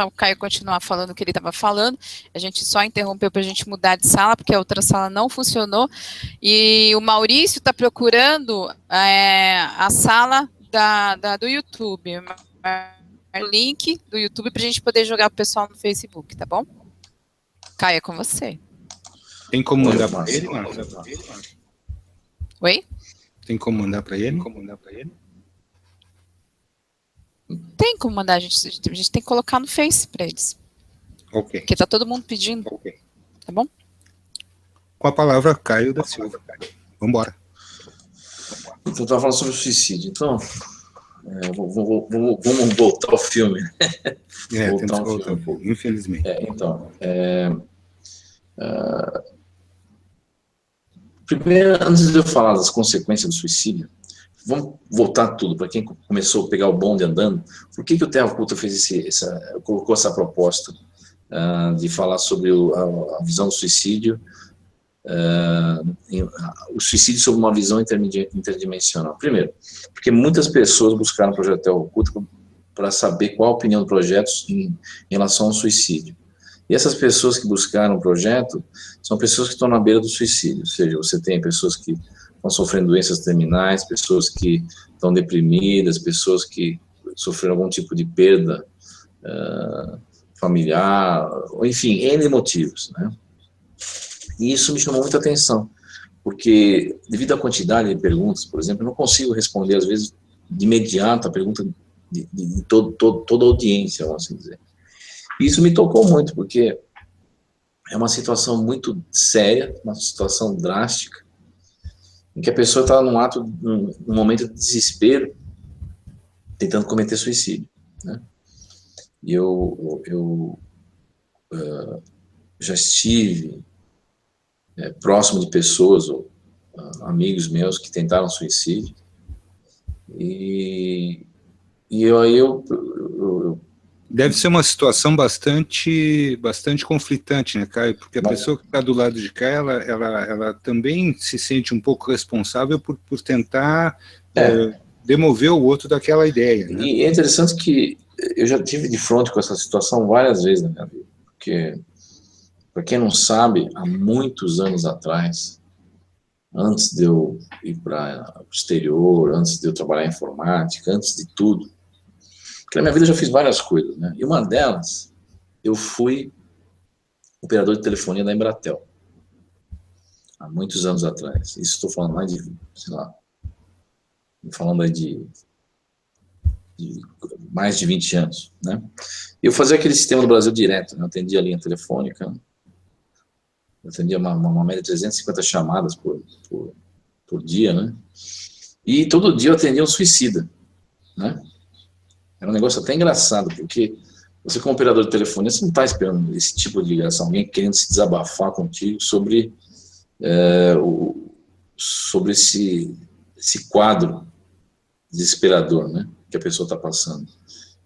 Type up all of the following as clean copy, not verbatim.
o Caio continuar falando o que ele estava falando. A gente só interrompeu para a gente mudar de sala, porque a outra sala não funcionou. E o Maurício está procurando a sala do YouTube. O link do YouTube para a gente poder jogar para o pessoal no Facebook, tá bom? Caio, é com você. Tem como mandar para ele, Marcos? Oi? Tem como mandar para ele? Tem como mandar, a gente tem que colocar no Face para eles. Ok. Porque tá todo mundo pedindo. Ok. Tá bom? Com a palavra, Caio da Silva. Vamos embora. Então, eu estava falando sobre o suicídio. Então, vamos voltar ao filme. Voltar ao filme um pouco, infelizmente. Primeiro, antes de eu falar das consequências do suicídio, vamos voltar tudo para quem começou a pegar o bonde andando. Por que o Terra Oculta colocou essa proposta de falar sobre a visão do suicídio, o suicídio sob uma visão interdimensional? Primeiro, porque muitas pessoas buscaram o projeto Terra Oculta para saber qual a opinião do projeto em relação ao suicídio. E essas pessoas que buscaram o projeto são pessoas que estão na beira do suicídio, ou seja, você tem pessoas que estão sofrendo doenças terminais, pessoas que estão deprimidas, pessoas que sofreram algum tipo de perda familiar, enfim, N motivos, né? E isso me chamou muita atenção, porque devido à quantidade de perguntas, por exemplo, eu não consigo responder, às vezes, de imediato a pergunta de toda a audiência, vamos assim dizer. E isso me tocou muito, porque é uma situação muito séria, uma situação drástica, em que a pessoa está num momento de desespero, tentando cometer suicídio, né? E eu já estive próximo de pessoas, ou amigos meus que tentaram suicídio, e eu deve ser uma situação bastante conflitante, né, Caio? Porque a pessoa que está do lado de cá, ela também se sente um pouco responsável por tentar demover o outro daquela ideia, né? E é interessante que eu já tive de frente com essa situação várias vezes na minha vida, porque, para quem não sabe, há muitos anos atrás, antes de eu ir para o exterior, antes de eu trabalhar em informática, antes de tudo, porque na minha vida eu já fiz várias coisas, né? E uma delas, eu fui operador de telefonia da Embratel, há muitos anos atrás. Isso estou falando mais de, sei lá, falando aí de mais de 20 anos, né? Eu fazia aquele sistema do Brasil direto, né? Eu atendia a linha telefônica, eu atendia uma média de 350 chamadas por dia, né? E todo dia eu atendia um suicida, né? Era um negócio até engraçado, porque você, como operador de telefonia, você não está esperando esse tipo de ligação, alguém querendo se desabafar contigo sobre esse quadro desesperador, né, que a pessoa está passando.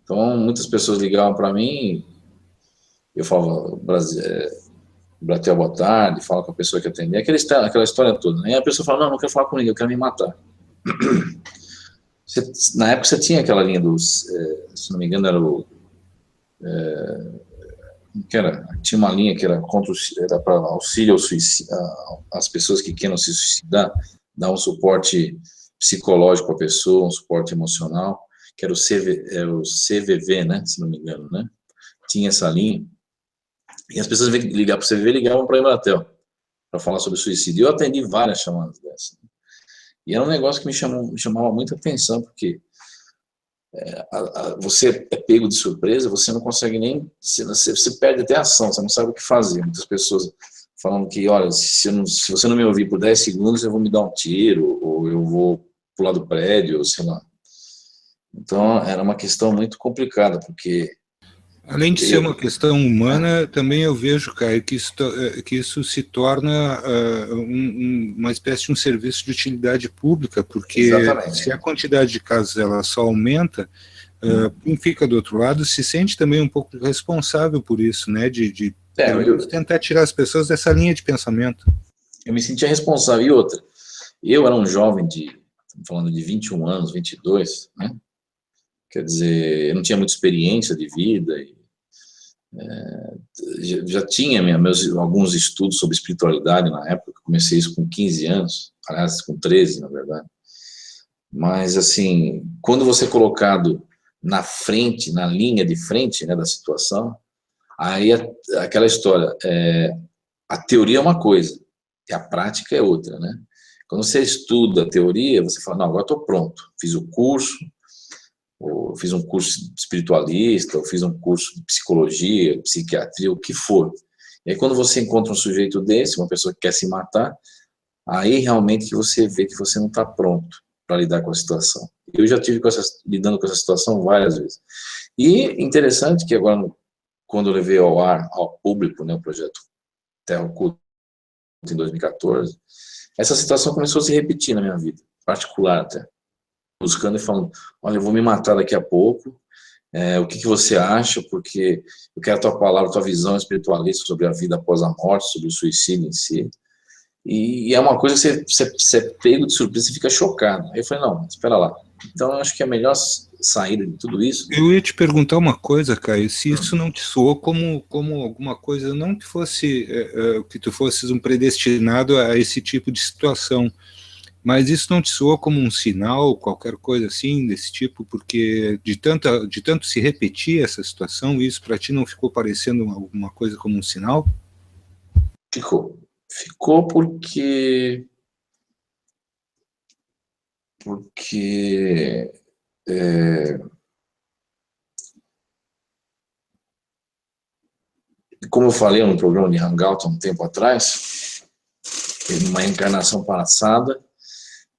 Então, muitas pessoas ligavam para mim, eu falava, Bratel, boa tarde, fala com a pessoa que atender, aquela história toda, né? E a pessoa fala, não quero falar com ninguém, eu quero me matar. Na época você tinha aquela linha dos, se não me engano, tinha uma linha que era para auxílio ao suicídio, às pessoas que queiram se suicidar, dar um suporte psicológico à pessoa, um suporte emocional, que era o CVV, né, se não me engano, né? Tinha essa linha. E as pessoas ligavam para o CVV, ligavam para a Embratel para falar sobre suicídio. Eu atendi várias chamadas dessas. E era um negócio que me chamava muita atenção, porque você é pego de surpresa, você não consegue nem, você perde até a ação, você não sabe o que fazer. Muitas pessoas falando que, olha, se você não me ouvir por 10 segundos, eu vou me dar um tiro, ou eu vou pular do prédio, ou sei lá. Então, era uma questão muito complicada, porque... Além de ser uma questão humana, também eu vejo, Caio, que isso se torna uma espécie de um serviço de utilidade pública, porque exatamente, se a quantidade de casos ela só aumenta, quem fica do outro lado se sente também um pouco responsável por isso, né, de tentar tirar as pessoas dessa linha de pensamento. Eu me sentia responsável. E outra, eu era um jovem estamos falando de 21 anos, 22, né? Quer dizer, eu não tinha muita experiência de vida, Já tinha alguns estudos sobre espiritualidade na época, comecei isso com 15 anos, aliás, com 13, na verdade. Mas, assim, quando você é colocado na frente, na linha de frente, né, da situação, aí aquela história, a teoria é uma coisa, e a prática é outra, né? Quando você estuda a teoria, você fala, não, agora estou pronto, fiz o curso, ou fiz um curso espiritualista, ou fiz um curso de psicologia, psiquiatria, o que for. E aí quando você encontra um sujeito desse, uma pessoa que quer se matar, aí realmente que você vê que você não está pronto para lidar com a situação. Eu já tive lidando com essa situação várias vezes. E interessante que agora, quando eu levei ao público, né, o projeto Terra Oculta em 2014, essa situação começou a se repetir na minha vida, particular até. Buscando e falando, olha, eu vou me matar daqui a pouco, o que você acha, porque eu quero a tua palavra, a tua visão espiritualista sobre a vida após a morte, sobre o suicídio em si. E é uma coisa que você é pego de surpresa e fica chocado. Aí eu falei, não, espera lá. Então eu acho que a melhor saída de tudo isso... Eu ia te perguntar uma coisa, Caio, se isso não te soou como alguma coisa, não que fosse que tu fosses um predestinado a esse tipo de situação, mas isso não te soou como um sinal, qualquer coisa assim, desse tipo, porque de tanto se repetir essa situação, isso para ti não ficou parecendo alguma coisa como um sinal? Ficou porque como eu falei no programa de Hangout há um tempo atrás, em uma encarnação passada,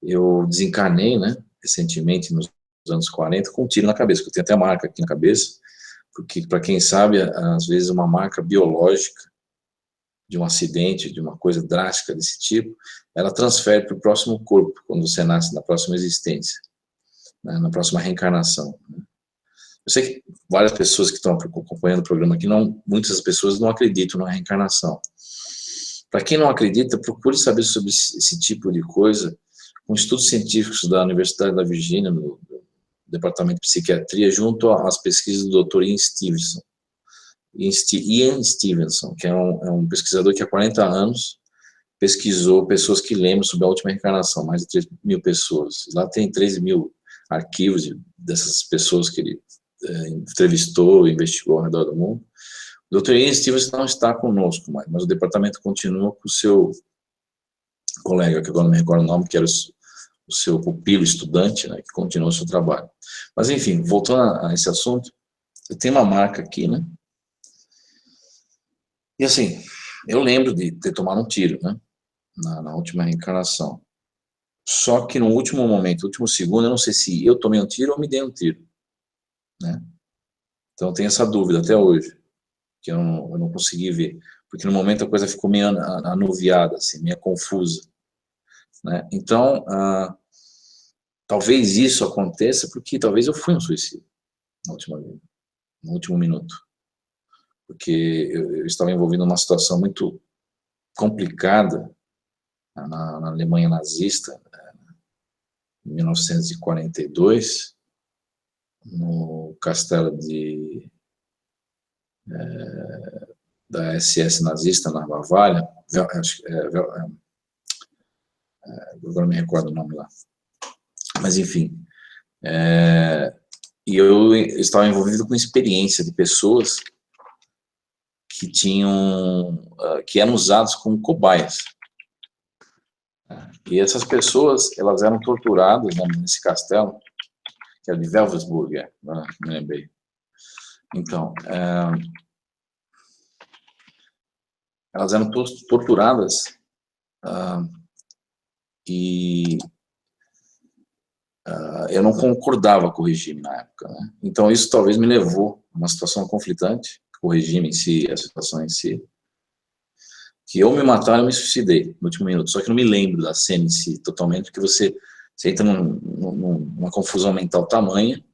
eu desencarnei, né, recentemente, nos anos 40, com um tiro na cabeça, que eu tenho até marca aqui na cabeça, porque, para quem sabe, às vezes uma marca biológica de um acidente, de uma coisa drástica desse tipo, ela transfere para o próximo corpo, quando você nasce na próxima existência, né, na próxima reencarnação. Eu sei que várias pessoas que estão acompanhando o programa aqui, muitas pessoas não acreditam na reencarnação. Para quem não acredita, procure saber sobre esse tipo de coisa com estudos científicos da Universidade da Virgínia, no Departamento de Psiquiatria, junto às pesquisas do Dr. Ian Stevenson, que é um pesquisador que há 40 anos pesquisou pessoas que lembram sobre a última reencarnação, mais de 3 mil pessoas. Lá tem 13 mil arquivos dessas pessoas que ele entrevistou e investigou ao redor do mundo. O Dr. Ian Stevenson não está conosco mais, mas o departamento continua com o seu colega, que agora não me recordo o nome, que era o seu pupilo estudante, né, que continuou o seu trabalho. Mas, enfim, voltando a esse assunto, eu tenho uma marca aqui, né, e assim, eu lembro de ter tomado um tiro, né, na última reencarnação. Só que no último momento, no último segundo, eu não sei se eu tomei um tiro ou me dei um tiro, né. Então, eu tenho essa dúvida até hoje, que eu não consegui ver, porque no momento a coisa ficou meio anuviada, assim, meio confusa, né? Então, talvez isso aconteça porque talvez eu fui um suicídio no último minuto, porque eu estava envolvido numa situação muito complicada na Alemanha nazista, em 1942, no castelo da SS nazista na Bavária, agora não me recordo o nome lá, mas enfim, e eu estava envolvido com experiência de pessoas que que eram usados como cobaias, e essas pessoas, elas eram torturadas, né, nesse castelo, que era de Wewelsburg, me lembrei. Então, elas eram torturadas e eu não concordava com o regime na época, né? Então isso talvez me levou a uma situação conflitante com o regime em si, a situação em si, que eu me mataram e me suicidei no último minuto, só que eu não me lembro da cena em si totalmente, porque você entra numa confusão mental tamanha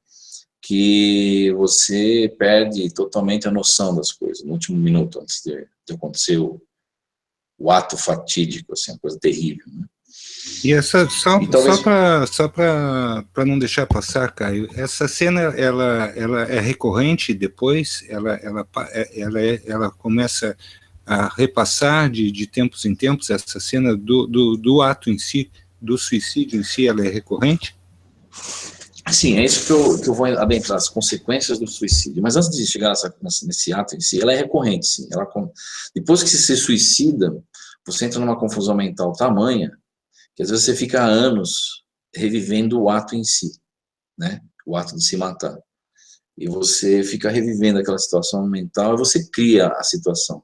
que você perde totalmente a noção das coisas no último minuto, antes de acontecer o ato fatídico, assim, uma coisa terrível, né? E essa, talvez... só para não deixar passar, Caio, essa cena ela é recorrente depois, ela começa a repassar de tempos em tempos, essa cena do ato em si, do suicídio em si, ela é recorrente? Sim, é isso que eu vou adentrar, as consequências do suicídio. Mas antes de chegar nesse ato em si, ela é recorrente, sim. Depois que você se suicida, você entra numa confusão mental tamanha que às vezes você fica anos revivendo o ato em si, né? O ato de se matar. E você fica revivendo aquela situação mental e você cria a situação.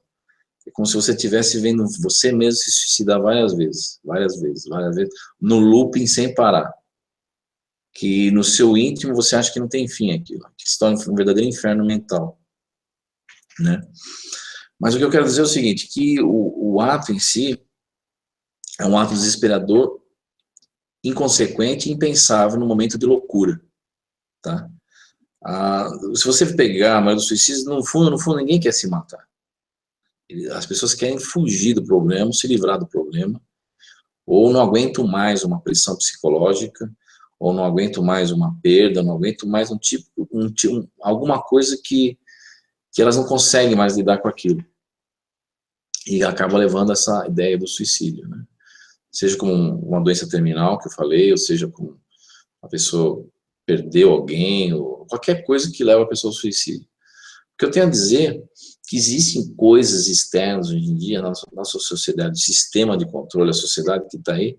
É como se você estivesse vendo você mesmo se suicidar várias vezes, no looping sem parar. Que no seu íntimo você acha que não tem fim aquilo, que se torna um verdadeiro inferno mental, né? Mas o que eu quero dizer é o seguinte, que o ato em si é um ato desesperador, inconsequente e impensável no momento de loucura, tá? Se você pegar a maioria dos suicídios, no fundo, ninguém quer se matar. As pessoas querem fugir do problema, se livrar do problema, ou não aguentam mais uma pressão psicológica, ou não aguento mais uma perda, não aguento mais alguma coisa que elas não conseguem mais lidar com aquilo. E acaba levando essa ideia do suicídio, né? Seja como uma doença terminal, que eu falei, ou seja como a pessoa perdeu alguém, ou qualquer coisa que leva a pessoa ao suicídio. O que eu tenho a dizer que existem coisas externas hoje em dia na nossa sociedade, o sistema de controle, a sociedade que está aí,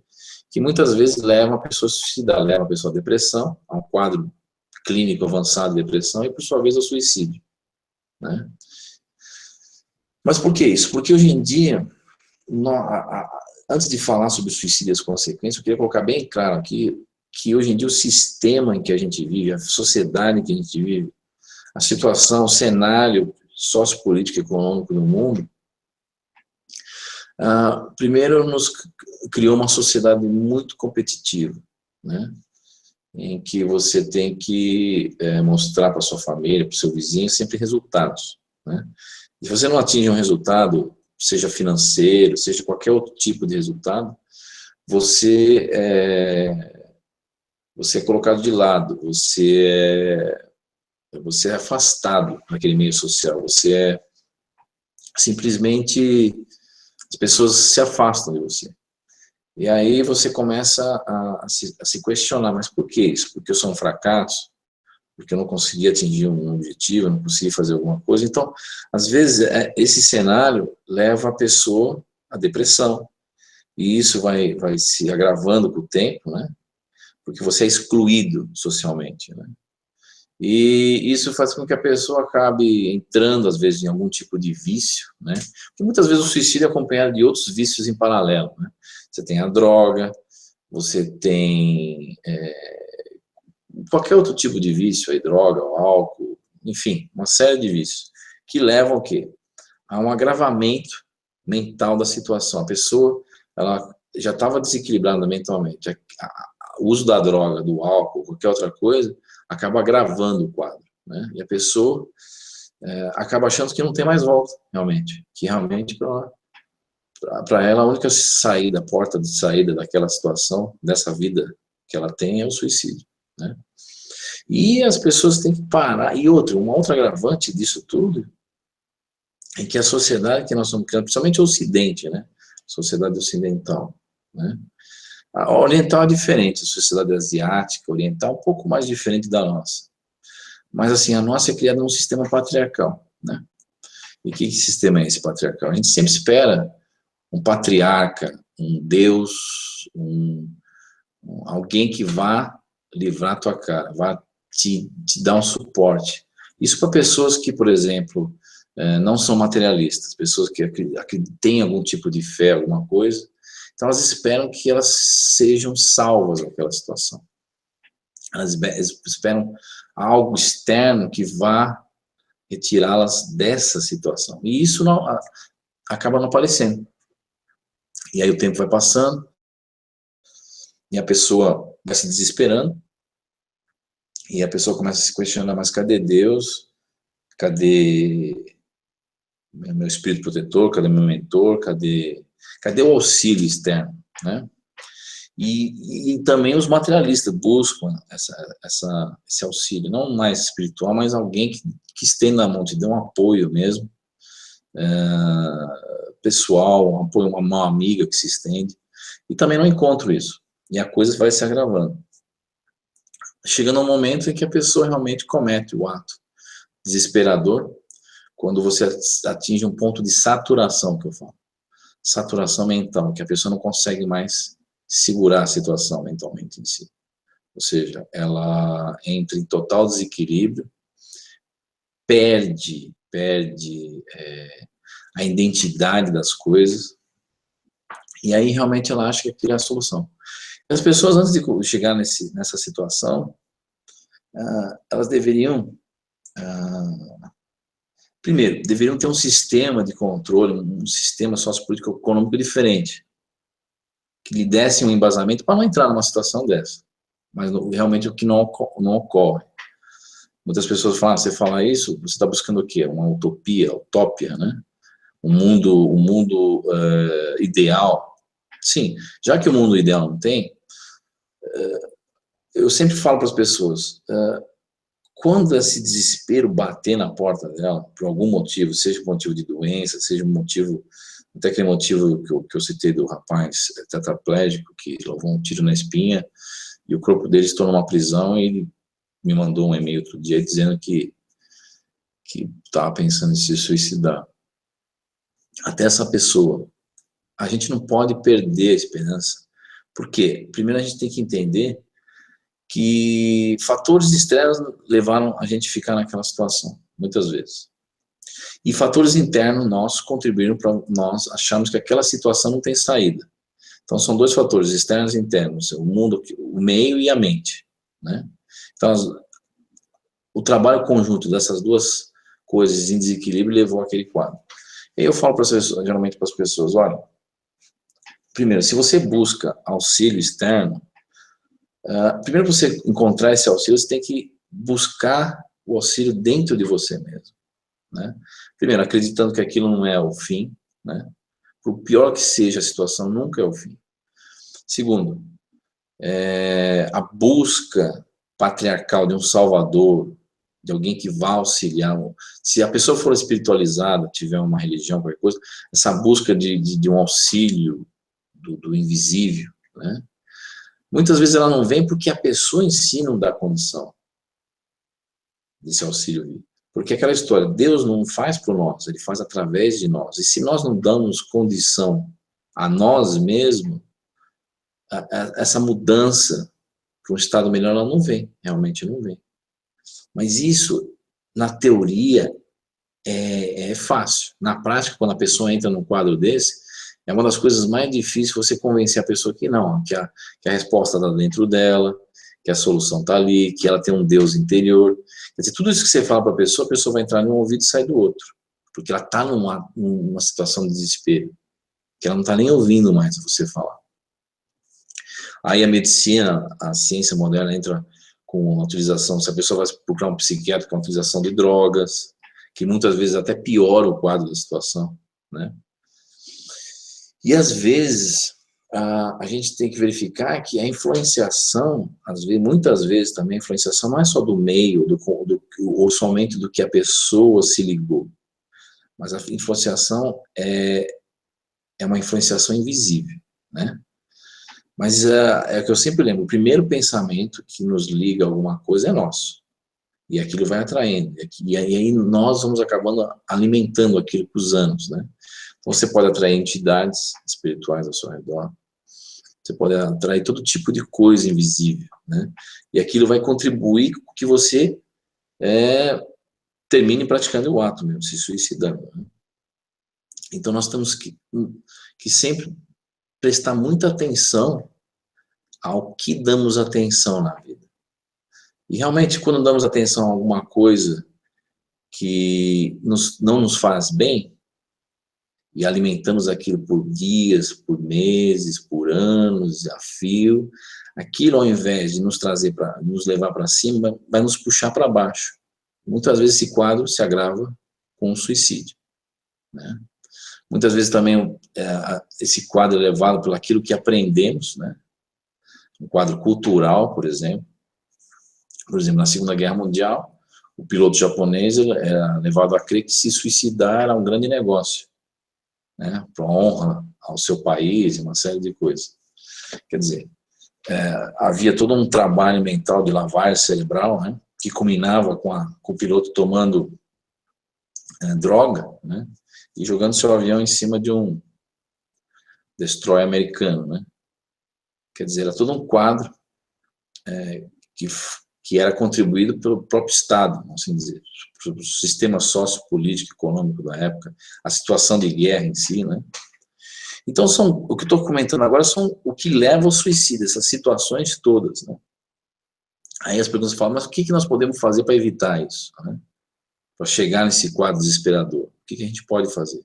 que muitas vezes levam a pessoa a suicidar, levam a pessoa à depressão, a um quadro clínico avançado de depressão e, por sua vez, ao suicídio, né? Mas por que isso? Porque hoje em dia, antes de falar sobre o suicídio e as consequências, eu queria colocar bem claro aqui que hoje em dia o sistema em que a gente vive, a sociedade em que a gente vive, a situação, o cenário sociopolítico e econômico do mundo, primeiro nos criou uma sociedade muito competitiva, né? Em que você tem que mostrar para sua família, para o seu vizinho, sempre resultados, né? E se você não atinge um resultado, seja financeiro, seja qualquer outro tipo de resultado, você é colocado de lado, você é afastado daquele meio social, você é simplesmente, as pessoas se afastam de você. E aí você começa a se questionar, mas por que isso? Porque eu sou um fracasso? Porque eu não consegui atingir um objetivo, eu não consegui fazer alguma coisa? Então, às vezes, esse cenário leva a pessoa à depressão. E isso vai se agravando com o tempo, né? Porque você é excluído socialmente, né? E isso faz com que a pessoa acabe entrando, às vezes, em algum tipo de vício, né? Porque muitas vezes o suicídio é acompanhado de outros vícios em paralelo, né? Você tem a droga, você tem qualquer outro tipo de vício, aí, droga, o álcool, enfim, uma série de vícios, que levam ao quê? A um agravamento mental da situação. A pessoa, ela já estava desequilibrada mentalmente. O uso da droga, do álcool, qualquer outra coisa, acaba agravando o quadro, né? E a pessoa acaba achando que não tem mais volta, realmente. Que realmente, para ela, a única saída, a porta de saída daquela situação, dessa vida que ela tem, é o suicídio, né? E as pessoas têm que parar. E um outro agravante disso tudo é que a sociedade que nós estamos criando, principalmente o Ocidente, né? Sociedade ocidental, né? A oriental é diferente, a sociedade asiática, oriental, um pouco mais diferente da nossa. Mas, assim, a nossa é criada num sistema patriarcal, né? E que sistema é esse patriarcal? A gente sempre espera um patriarca, um Deus, alguém que vá livrar a tua cara, vá te dar um suporte. Isso para pessoas que, por exemplo, não são materialistas, pessoas que têm algum tipo de fé, alguma coisa. Então, elas esperam que elas sejam salvas daquela situação. Elas esperam algo externo que vá retirá-las dessa situação. E isso acaba não aparecendo. E aí o tempo vai passando, e a pessoa vai se desesperando, e a pessoa começa a se questionar, mas cadê Deus? Cadê meu espírito protetor? Cadê meu mentor? Cadê o auxílio externo, né? E também os materialistas buscam esse auxílio, não mais espiritual, mas alguém que estenda a mão, te dê um apoio mesmo, pessoal, um apoio, uma mão amiga que se estende. E também não encontro isso. E a coisa vai se agravando. Chegando um momento em que a pessoa realmente comete o ato desesperador, quando você atinge um ponto de saturação, que eu falo. Saturação mental, que a pessoa não consegue mais segurar a situação mentalmente em si. Ou seja, ela entra em total desequilíbrio, perde a identidade das coisas, e aí realmente ela acha que aquilo é a solução. As pessoas, antes de chegar nessa situação, elas deveriam, primeiro, deveriam ter um sistema de controle, um sistema sociopolítico econômico diferente, que lhe desse um embasamento para não entrar numa situação dessa. Mas realmente o que não ocorre. Muitas pessoas falam, você fala isso, você está buscando o quê? Uma utópia, né? Um mundo ideal. Sim, já que o mundo ideal não tem, eu sempre falo para as pessoas, quando esse desespero bater na porta dela, por algum motivo, seja por motivo de doença, seja um motivo, até aquele motivo que eu citei do rapaz tetraplégico, que levou um tiro na espinha, e o corpo dele se tornou uma prisão, e ele me mandou um e-mail outro dia dizendo que estava pensando em se suicidar. Até essa pessoa, a gente não pode perder a esperança. Por quê? Primeiro a gente tem que entender que fatores externos levaram a gente a ficar naquela situação, muitas vezes. E fatores internos nossos contribuíram para nós acharmos que aquela situação não tem saída. Então são dois fatores, externos e internos, o mundo, o meio e a mente, né? Então o trabalho conjunto dessas duas coisas em desequilíbrio levou àquele quadro. E eu falo geralmente para as pessoas, olha, primeiro, se você busca auxílio externo, primeiro para você encontrar esse auxílio, você tem que buscar o auxílio dentro de você mesmo, né? Primeiro, acreditando que aquilo não é o fim, né? Por pior que seja a situação, nunca é o fim. Segundo, a busca patriarcal de um salvador, de alguém que vá auxiliar. Se a pessoa for espiritualizada, tiver uma religião, qualquer coisa, essa busca de um auxílio do invisível, né? Muitas vezes ela não vem porque a pessoa em si não dá condição desse auxílio vir. Porque aquela história, Deus não faz por nós, Ele faz através de nós. E se nós não damos condição a nós mesmos, essa mudança para um estado melhor, ela não vem, realmente não vem. Mas isso, na teoria, é fácil. Na prática, quando a pessoa entra num quadro desse, é uma das coisas mais difíceis você convencer a pessoa que não, que a resposta está dentro dela, que a solução está ali, que ela tem um Deus interior. Quer dizer, tudo isso que você fala para a pessoa vai entrar num ouvido e sair do outro, porque ela está numa situação de desespero, que ela não está nem ouvindo mais você falar. Aí a medicina, a ciência moderna entra com a utilização, se a pessoa vai procurar um psiquiatra com a utilização de drogas, que muitas vezes até piora o quadro da situação, né? E às vezes a gente tem que verificar que a influenciação, muitas vezes também a influenciação não é só do meio, ou somente do que a pessoa se ligou, mas a influenciação é uma influenciação invisível, né? Mas é o que eu sempre lembro, o primeiro pensamento que nos liga a alguma coisa é nosso. E aquilo vai atraindo. E aí nós vamos acabando alimentando aquilo com os anos, né? Então você pode atrair entidades espirituais ao seu redor. Você pode atrair todo tipo de coisa invisível, né? E aquilo vai contribuir com que você termine praticando o ato mesmo, se suicidando, né? Então nós temos que sempre prestar muita atenção ao que damos atenção na vida. E realmente, quando damos atenção a alguma coisa que não nos faz bem, e alimentamos aquilo por dias, por meses, por anos, a fio, aquilo, ao invés de nos levar para cima, vai nos puxar para baixo. Muitas vezes esse quadro se agrava com um suicídio, né? Muitas vezes também esse quadro é levado por aquilo que aprendemos, né? um quadro cultural, por exemplo. Por exemplo, na Segunda Guerra Mundial, o piloto japonês era levado a crer que se suicidar era um grande negócio, né, para honra ao seu país, uma série de coisas. Quer dizer, havia todo um trabalho mental de lavagem cerebral, né, que culminava com o piloto tomando droga, né, e jogando seu avião em cima de um destroyer americano, né. Quer dizer, era todo um quadro que era contribuído pelo próprio Estado, vamos assim dizer, o sistema sociopolítico econômico da época, a situação de guerra em si, né. Então, o que eu estou comentando agora são o que leva ao suicídio, essas situações todas, né. Aí as perguntas falam, mas o que nós podemos fazer para evitar isso, né? Para chegar nesse quadro desesperador? O que a gente pode fazer?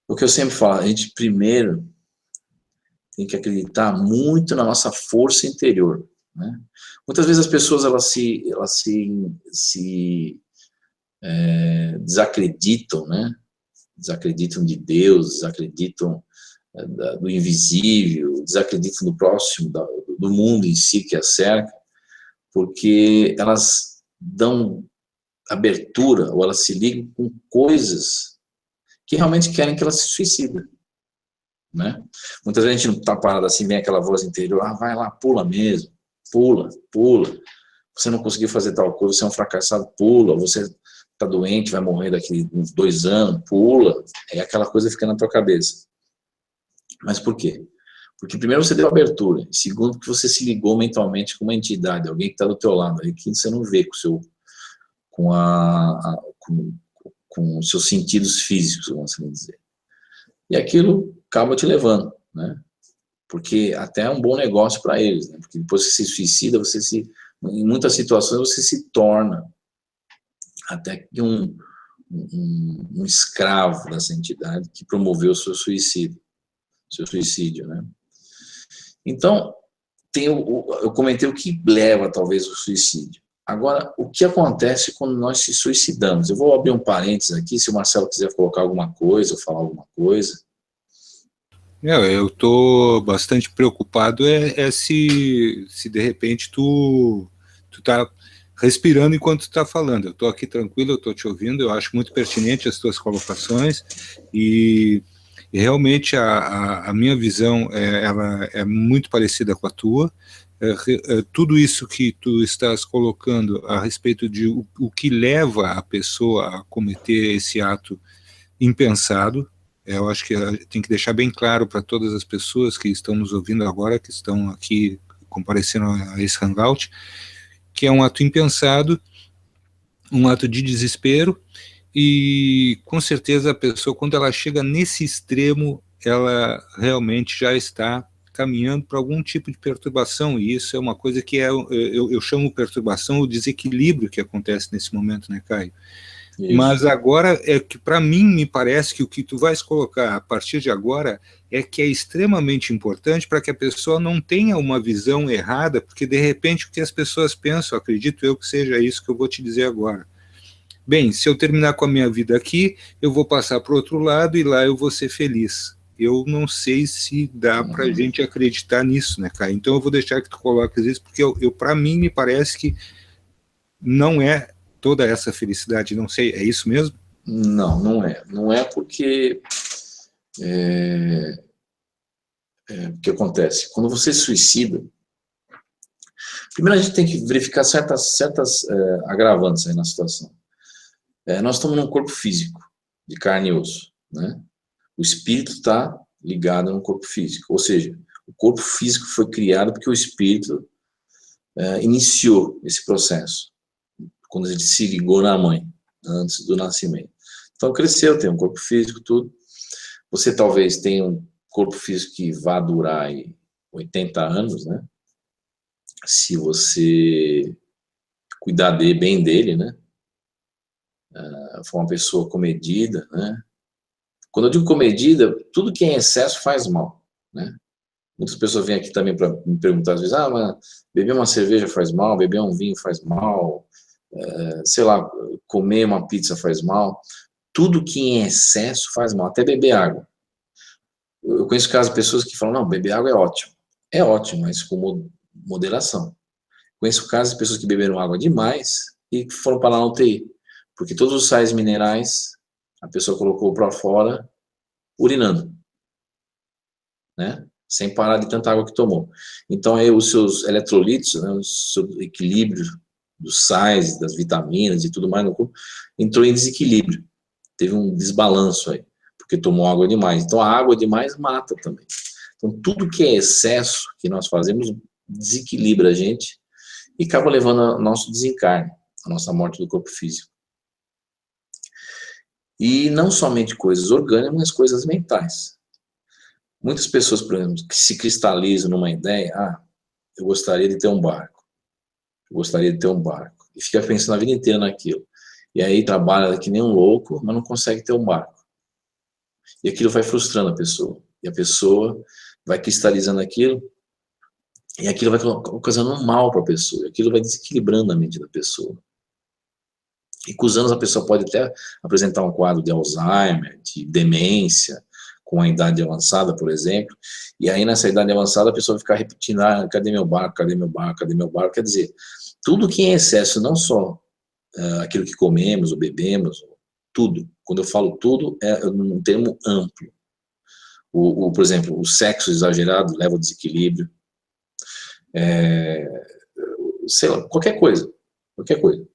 O que eu sempre falo, a gente primeiro tem que acreditar muito na nossa força interior, né? Muitas vezes as pessoas elas se desacreditam, né? Desacreditam de Deus, desacreditam do invisível, desacreditam do próximo, do mundo em si que a cerca, porque elas dão abertura ou elas se ligam com coisas que realmente querem que elas se suicidem, né? Muitas vezes a gente não está parado assim, vem aquela voz interior, vai lá, pula mesmo, pula, você não conseguiu fazer tal coisa, você é um fracassado, pula, você está doente, vai morrer daqui uns 2 anos, pula, aí aquela coisa fica na tua cabeça. Mas por quê? Porque primeiro você deu abertura, segundo que você se ligou mentalmente com uma entidade, alguém que está do teu lado, aí que você não vê com os seus sentidos físicos, vamos assim dizer. E aquilo acaba te levando, né? Porque até é um bom negócio para eles, né? Porque depois que você se suicida, em muitas situações você se torna até que um escravo dessa entidade que promoveu o seu suicídio, né? Então, eu comentei o que leva talvez ao suicídio. Agora, o que acontece quando nós se suicidamos? Eu vou abrir um parênteses aqui, se o Marcelo quiser colocar alguma coisa, ou falar alguma coisa. Eu estou bastante preocupado se de repente tu tá respirando enquanto tu tá falando. Eu estou aqui tranquilo, eu estou te ouvindo, eu acho muito pertinente as tuas colocações e realmente a minha visão ela é muito parecida com a tua. Tudo isso que tu estás colocando a respeito de o que leva a pessoa a cometer esse ato impensado, eu acho que tem que deixar bem claro para todas as pessoas que estão nos ouvindo agora, que estão aqui comparecendo a esse hangout, que é um ato impensado, um ato de desespero, e com certeza a pessoa, quando ela chega nesse extremo, ela realmente já está caminhando para algum tipo de perturbação, e isso é uma coisa que eu chamo perturbação, o desequilíbrio que acontece nesse momento, né, Caio? Isso. Mas agora, que para mim me parece que o que tu vais colocar a partir de agora é que é extremamente importante para que a pessoa não tenha uma visão errada, porque de repente o que as pessoas pensam, acredito eu que seja isso que eu vou te dizer agora. Bem, se eu terminar com a minha vida aqui, eu vou passar para o outro lado e lá eu vou ser feliz. Eu não sei se dá para a gente acreditar nisso, né, Caio? Então eu vou deixar que tu coloques isso, porque para mim me parece que não é toda essa felicidade, não sei, é isso mesmo? Não, não é. Não é porque o que acontece? Quando você se suicida, primeiro a gente tem que verificar certas agravantes aí na situação. Nós estamos num corpo físico, de carne e osso, né? O espírito está ligado no corpo físico, ou seja, o corpo físico foi criado porque o espírito iniciou esse processo, quando a gente se ligou na mãe, antes do nascimento. Então cresceu, tem um corpo físico, tudo. Você talvez tenha um corpo físico que vá durar aí 80 anos, né? Se você cuidar bem dele, né? For uma pessoa comedida, né? Quando eu digo comedida, tudo que é em excesso faz mal, né? Muitas pessoas vêm aqui também para me perguntar às vezes, mas beber uma cerveja faz mal, beber um vinho faz mal, sei lá, comer uma pizza faz mal. Tudo que em excesso faz mal, até beber água. Eu conheço casos de pessoas que falam, não, beber água é ótimo. é ótimo, mas com moderação. Conheço casos de pessoas que beberam água demais e foram parar na UTI, porque todos os sais minerais a pessoa colocou para fora, urinando, né? Sem parar de tanta água que tomou. Então, aí os seus eletrolitos, né, o seu equilíbrio dos sais, das vitaminas e tudo mais no corpo, entrou em desequilíbrio. Teve um desbalanço aí, porque tomou água demais. Então, a água demais mata também. Então, tudo que é excesso que nós fazemos desequilibra a gente e acaba levando ao nosso desencarne, a nossa morte do corpo físico. E não somente coisas orgânicas, mas coisas mentais. Muitas pessoas, por exemplo, que se cristalizam numa ideia, eu gostaria de ter um barco, eu gostaria de ter um barco, e fica pensando a vida inteira naquilo. E aí trabalha que nem um louco, mas não consegue ter um barco. E aquilo vai frustrando a pessoa. E a pessoa vai cristalizando aquilo, e aquilo vai ocasionando um mal para a pessoa. E aquilo vai desequilibrando a mente da pessoa. E com os anos a pessoa pode até apresentar um quadro de Alzheimer, de demência, com a idade avançada, por exemplo. E aí nessa idade avançada a pessoa vai ficar repetindo, cadê meu barco, cadê meu barco, cadê meu barco? Quer dizer, tudo que é excesso, não só aquilo que comemos ou bebemos, tudo. Quando eu falo tudo, é um termo amplo. Por exemplo, o sexo exagerado leva ao desequilíbrio. Sei lá, qualquer coisa. Qualquer coisa.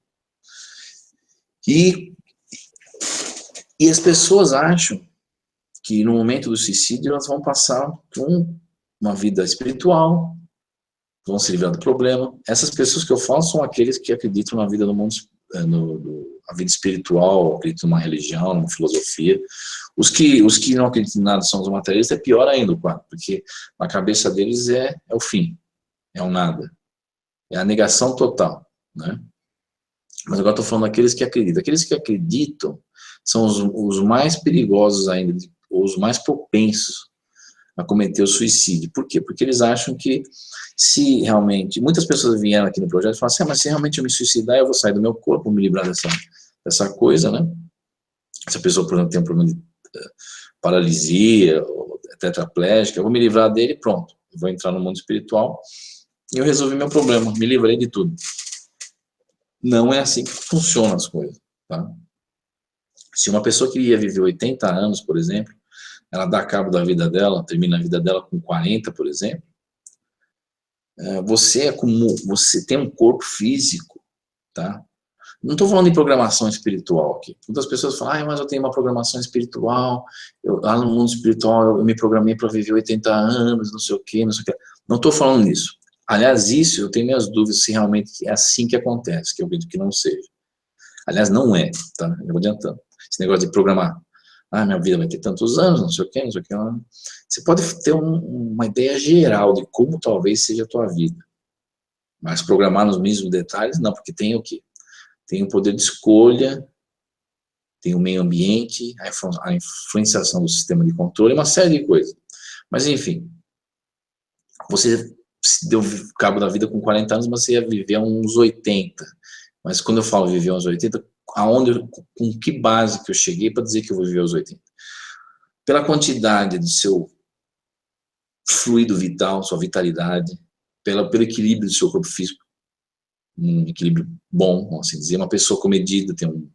E as pessoas acham que no momento do suicídio elas vão passar por uma vida espiritual, vão se livrar do problema. Essas pessoas que eu falo são aqueles que acreditam na vida do mundo, a vida espiritual, acreditam numa religião, numa filosofia. Os que não acreditam em nada, são os materialistas, é pior ainda o quadro, porque na cabeça deles é o fim, é o nada, é a negação total, né? Mas agora estou falando daqueles que acreditam. Aqueles que acreditam são os mais perigosos ainda, os mais propensos a cometer o suicídio. Por quê? Porque eles acham que se realmente... Muitas pessoas vieram aqui no projeto e falaram assim, mas se realmente eu me suicidar, eu vou sair do meu corpo, vou me livrar dessa coisa, né? Se a pessoa, por exemplo, tem um problema de paralisia, ou tetraplégica, eu vou me livrar dele e pronto. Eu vou entrar no mundo espiritual e eu resolvi meu problema, me livrei de tudo. Não é assim que funcionam as coisas, tá? Se uma pessoa que ia viver 80 anos, por exemplo, ela dá cabo da vida dela, termina a vida dela com 40, por exemplo, você tem um corpo físico, tá? Não estou falando de programação espiritual aqui. Muitas pessoas falam, mas eu tenho uma programação espiritual, lá no mundo espiritual eu me programei para viver 80 anos, não sei o quê, não sei o quê. Não estou falando nisso. Aliás, isso eu tenho minhas dúvidas se realmente é assim que acontece, que eu acredito que não seja. Aliás, não é, tá? Eu vou adiantando. Esse negócio de programar, minha vida vai ter tantos anos, não sei o quê, não sei o quê. Você pode ter uma ideia geral de como talvez seja a tua vida. Mas programar nos mesmos detalhes, não, porque tem o quê? Tem o poder de escolha, tem o meio ambiente, a influenciação do sistema de controle, uma série de coisas. Mas, enfim, você se deu cabo da vida com 40 anos, mas você ia viver uns 80. Mas quando eu falo viver uns 80, com que base que eu cheguei para dizer que eu vou viver aos 80? Pela quantidade do seu fluido vital, sua vitalidade, pelo equilíbrio do seu corpo físico, um equilíbrio bom, vamos assim dizer, uma pessoa comedida, tem um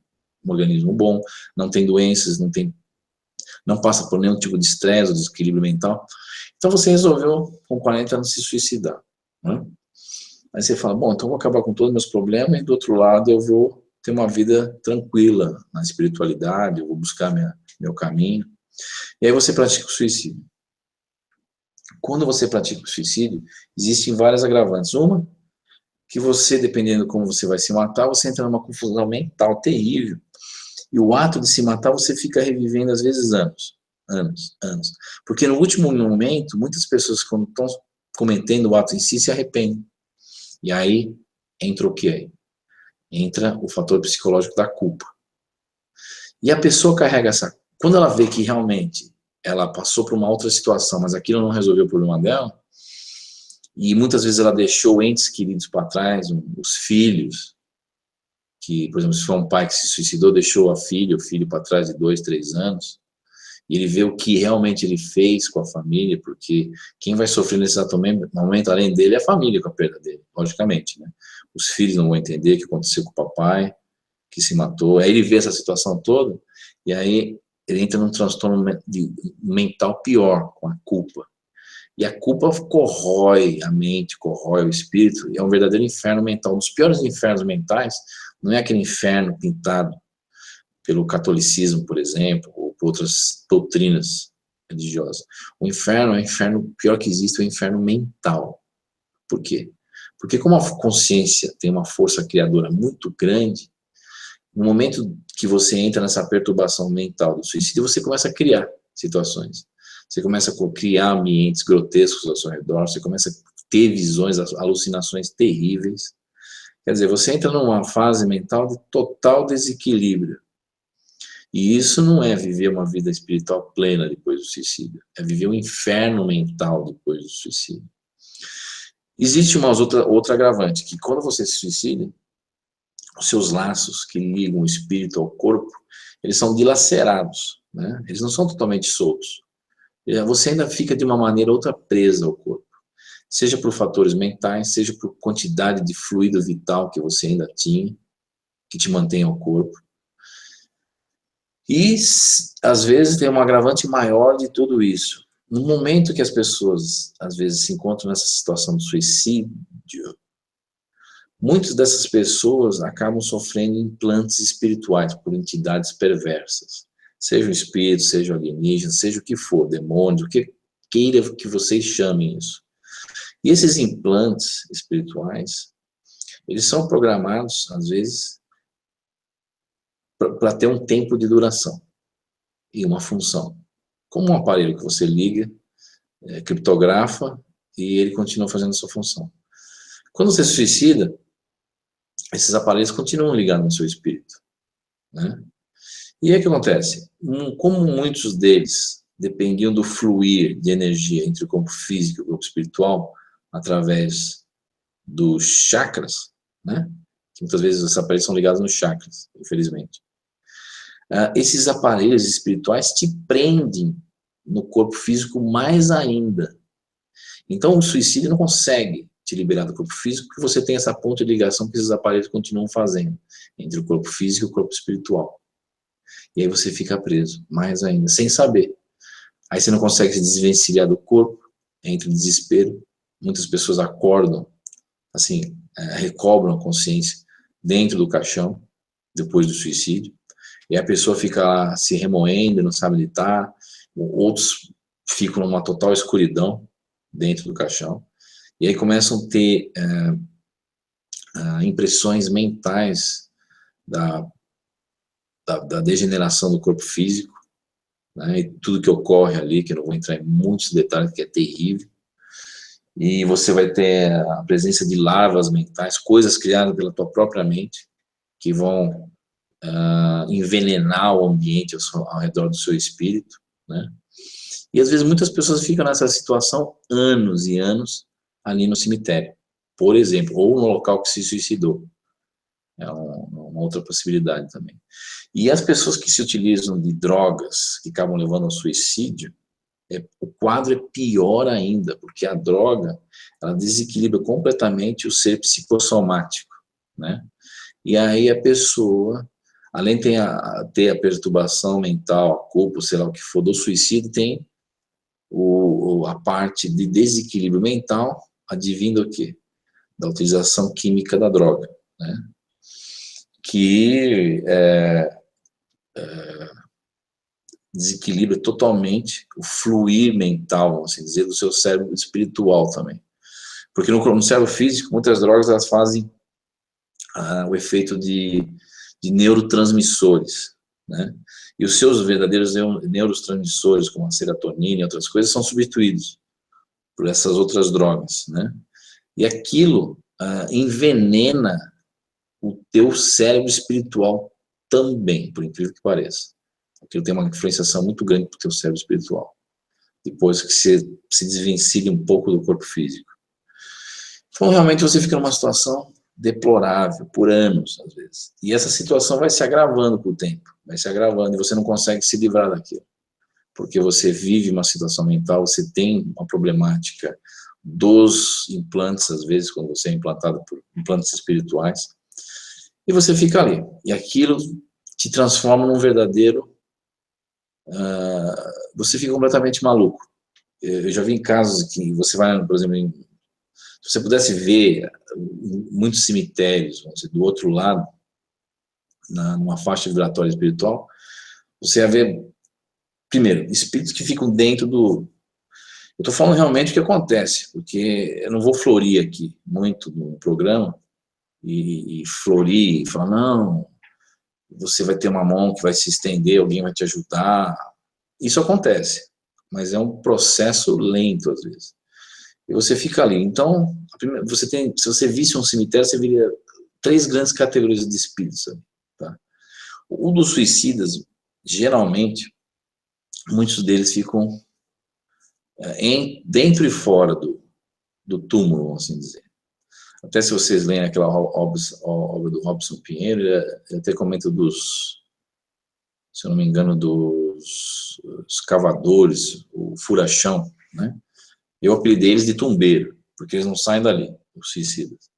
organismo bom, não tem doenças, não passa por nenhum tipo de estresse ou desequilíbrio mental. Então você resolveu, com 40 anos, se suicidar, né? Aí você fala, bom, então eu vou acabar com todos os meus problemas e do outro lado eu vou ter uma vida tranquila na espiritualidade, eu vou buscar meu caminho. E aí você pratica o suicídio. Quando você pratica o suicídio, existem várias agravantes. Uma, que você, dependendo de como você vai se matar, você entra numa confusão mental terrível. E o ato de se matar, você fica revivendo, às vezes, anos. Porque no último momento, muitas pessoas, quando estão cometendo o ato em si, se arrependem. E aí, entra o que aí? Entra o fator psicológico da culpa. E a pessoa carrega essa... Quando ela vê que realmente ela passou por uma outra situação, mas aquilo não resolveu o problema dela, e muitas vezes ela deixou entes queridos para trás, os filhos, que, por exemplo, se for um pai que se suicidou, deixou a filha, o filho para trás de 2, 3 anos, e ele vê o que realmente ele fez com a família, porque quem vai sofrer nesse exato momento, além dele, é a família com a perda dele, logicamente, né? Os filhos não vão entender o que aconteceu com o papai, que se matou. Aí ele vê essa situação toda, e aí ele entra num transtorno mental pior, com a culpa. E a culpa corrói a mente, corrói o espírito, e é um verdadeiro inferno mental. Um dos piores infernos mentais não é aquele inferno pintado pelo catolicismo, por exemplo, ou por outras doutrinas religiosas. O inferno é o inferno pior que existe, é o inferno mental. Por quê? Porque como a consciência tem uma força criadora muito grande, no momento que você entra nessa perturbação mental do suicídio, você começa a criar situações. Você começa a criar ambientes grotescos ao seu redor, você começa a ter visões, alucinações terríveis. Quer dizer, você entra numa fase mental de total desequilíbrio. E isso não é viver uma vida espiritual plena depois do suicídio, é viver um inferno mental depois do suicídio. Existe uma outra agravante, que quando você se suicida, os seus laços que ligam o espírito ao corpo, eles são dilacerados, né? Eles não são totalmente soltos. Você ainda fica de uma maneira ou outra presa ao corpo, seja por fatores mentais, seja por quantidade de fluido vital que você ainda tinha, que te mantém ao corpo. E, às vezes, tem um agravante maior de tudo isso. No momento que as pessoas, às vezes, se encontram nessa situação de suicídio, muitas dessas pessoas acabam sofrendo implantes espirituais por entidades perversas. Seja um espírito, seja um alienígena, seja o que for, demônio, o que queira que vocês chamem isso. E esses implantes espirituais, eles são programados, às vezes, para ter um tempo de duração e uma função. Como um aparelho que você liga, criptografa, e ele continua fazendo a sua função. Quando você se suicida, esses aparelhos continuam ligados no seu espírito, né? E aí o que acontece? Como muitos deles dependiam do fluir de energia entre o corpo físico e o corpo espiritual, através dos chakras, né? Que muitas vezes esses aparelhos são ligados nos chakras, infelizmente. Esses aparelhos espirituais te prendem no corpo físico mais ainda. Então o suicídio não consegue te liberar do corpo físico, porque você tem essa ponte de ligação que esses aparelhos continuam fazendo entre o corpo físico e o corpo espiritual. E aí você fica preso, mais ainda, sem saber. Aí você não consegue se desvencilhar do corpo, entra em desespero. Muitas pessoas acordam, assim, recobram a consciência dentro do caixão, depois do suicídio. E a pessoa fica lá se remoendo, não sabe onde está. Outros ficam numa total escuridão dentro do caixão. E aí começam a ter impressões mentais da degeneração do corpo físico, né, e tudo que ocorre ali, que eu não vou entrar em muitos detalhes, que é terrível. E você vai ter a presença de larvas mentais, coisas criadas pela tua própria mente, que vão envenenar o ambiente ao redor do seu espírito, né? E às vezes muitas pessoas ficam nessa situação anos e anos ali no cemitério, por exemplo, ou no local que se suicidou. É uma outra possibilidade também. E as pessoas que se utilizam de drogas, que acabam levando ao suicídio, o quadro é pior ainda, porque a droga, ela desequilibra completamente o ser psicossomático, né? E aí a pessoa, além de ter a perturbação mental, a culpa, sei lá o que for, do suicídio, tem a parte de desequilíbrio mental, advindo o quê? Da utilização química da droga, né? Que desequilibra totalmente o fluir mental, vamos assim dizer, do seu cérebro espiritual também. Porque no cérebro físico, muitas drogas elas fazem o efeito de neurotransmissores, né? E os seus verdadeiros neurotransmissores, como a serotonina e outras coisas, são substituídos por essas outras drogas, né? E aquilo envenena o teu cérebro espiritual também, por incrível que pareça. Aquilo tem uma influenciação muito grande para o teu cérebro espiritual, depois que você se desvencilha um pouco do corpo físico. Então, realmente, você fica numa situação deplorável, por anos, às vezes. E essa situação vai se agravando com o tempo, vai se agravando, e você não consegue se livrar daquilo. porque você vive uma situação mental, você tem uma problemática dos implantes, às vezes, quando você é implantado por implantes espirituais, e você fica ali. E aquilo te transforma num verdadeiro... você fica completamente maluco. Eu já vi em casos que você vai, por exemplo, se você pudesse ver muitos cemitérios, vamos dizer, do outro lado, numa faixa vibratória espiritual, você ia ver, primeiro, espíritos que ficam dentro do... Eu estou falando realmente o que acontece, porque eu não vou florir aqui muito no programa, e florir, e falar, não, você vai ter uma mão que vai se estender, alguém vai te ajudar. Isso acontece, mas é um processo lento, às vezes. E você fica ali. Então, se você visse um cemitério, você veria 3 grandes categorias de espíritos. Tá? O dos suicidas, geralmente, muitos deles ficam dentro e fora do túmulo, vamos assim dizer. Até se vocês leem aquela obra do Robson Pinheiro, ele até comenta se eu não me engano, dos cavadores, o furachão, né? Eu apelidei eles de tumbeiro, porque eles não saem dali, os suicidas.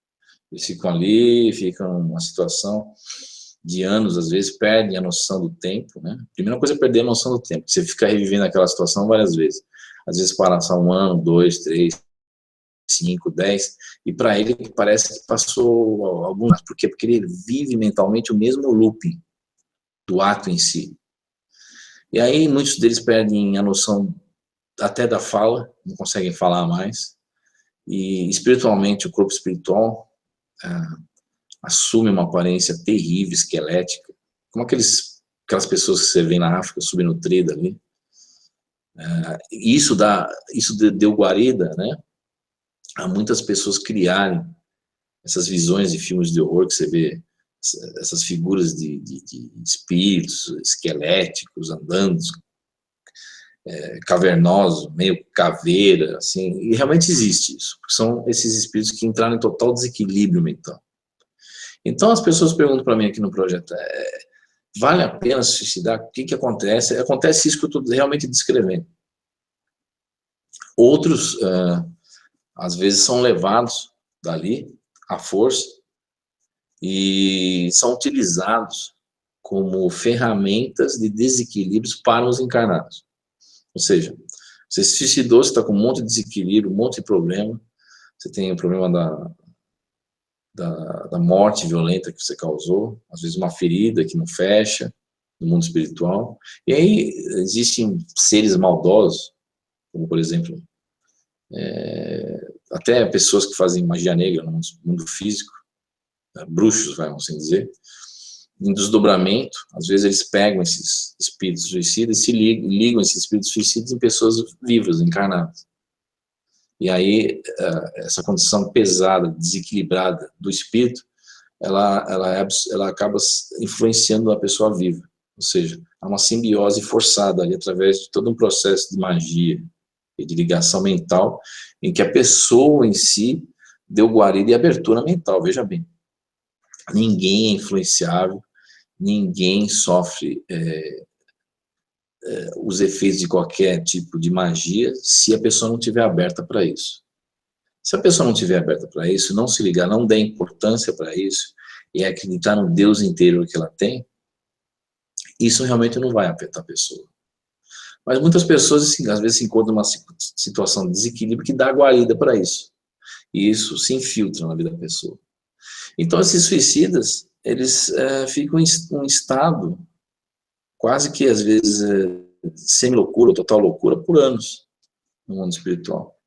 Eles ficam ali, ficam numa situação de anos, às vezes perdem a noção do tempo, né? A primeira coisa é perder a noção do tempo, você fica revivendo aquela situação várias vezes. Às vezes passa 1 ano, 2, 3, 5, 10, e para ele parece que passou alguns. Por quê? Porque ele vive mentalmente o mesmo looping do ato em si. E aí muitos deles perdem a noção até da fala, não conseguem falar mais, e espiritualmente o corpo espiritual assume uma aparência terrível, esquelética, como aquelas pessoas que você vê na África subnutrida ali. Isso deu guarida, né, a muitas pessoas criarem essas visões de filmes de horror que você vê, essas figuras de espíritos esqueléticos andando, cavernosos, meio caveira, assim, e realmente existe isso, porque são esses espíritos que entraram em total desequilíbrio mental. Então as pessoas perguntam para mim aqui no projeto, vale a pena se suicidar? O que acontece? Acontece isso que eu estou realmente descrevendo. Outros, às vezes, são levados dali à força e são utilizados como ferramentas de desequilíbrios para os encarnados. Ou seja, você se suicidou, você está com um monte de desequilíbrio, um monte de problema, você tem o problema da morte violenta que você causou, às vezes uma ferida que não fecha no mundo espiritual, e aí existem seres maldosos, como por exemplo, até pessoas que fazem magia negra no mundo físico, bruxos, vamos assim dizer, em desdobramento, às vezes eles pegam esses espíritos suicidas e se ligam esses espíritos suicidas em pessoas vivas, encarnadas. E aí, essa condição pesada, desequilibrada do espírito, ela acaba influenciando a pessoa viva. Ou seja, há uma simbiose forçada ali, através de todo um processo de magia e de ligação mental, em que a pessoa em si deu guarida e abertura mental, veja bem. Ninguém é influenciável, ninguém sofre os efeitos de qualquer tipo de magia se a pessoa não estiver aberta para isso. Se a pessoa não estiver aberta para isso, não se ligar, não der importância para isso, e acreditar no Deus interior que ela tem, isso realmente não vai afetar a pessoa. Mas muitas pessoas, assim, às vezes, se encontram numa situação de desequilíbrio que dá guarida para isso. E isso se infiltra na vida da pessoa. Então, esses suicidas, eles ficam em um estado quase que, às vezes, semi-loucura, total loucura, por anos no mundo espiritual.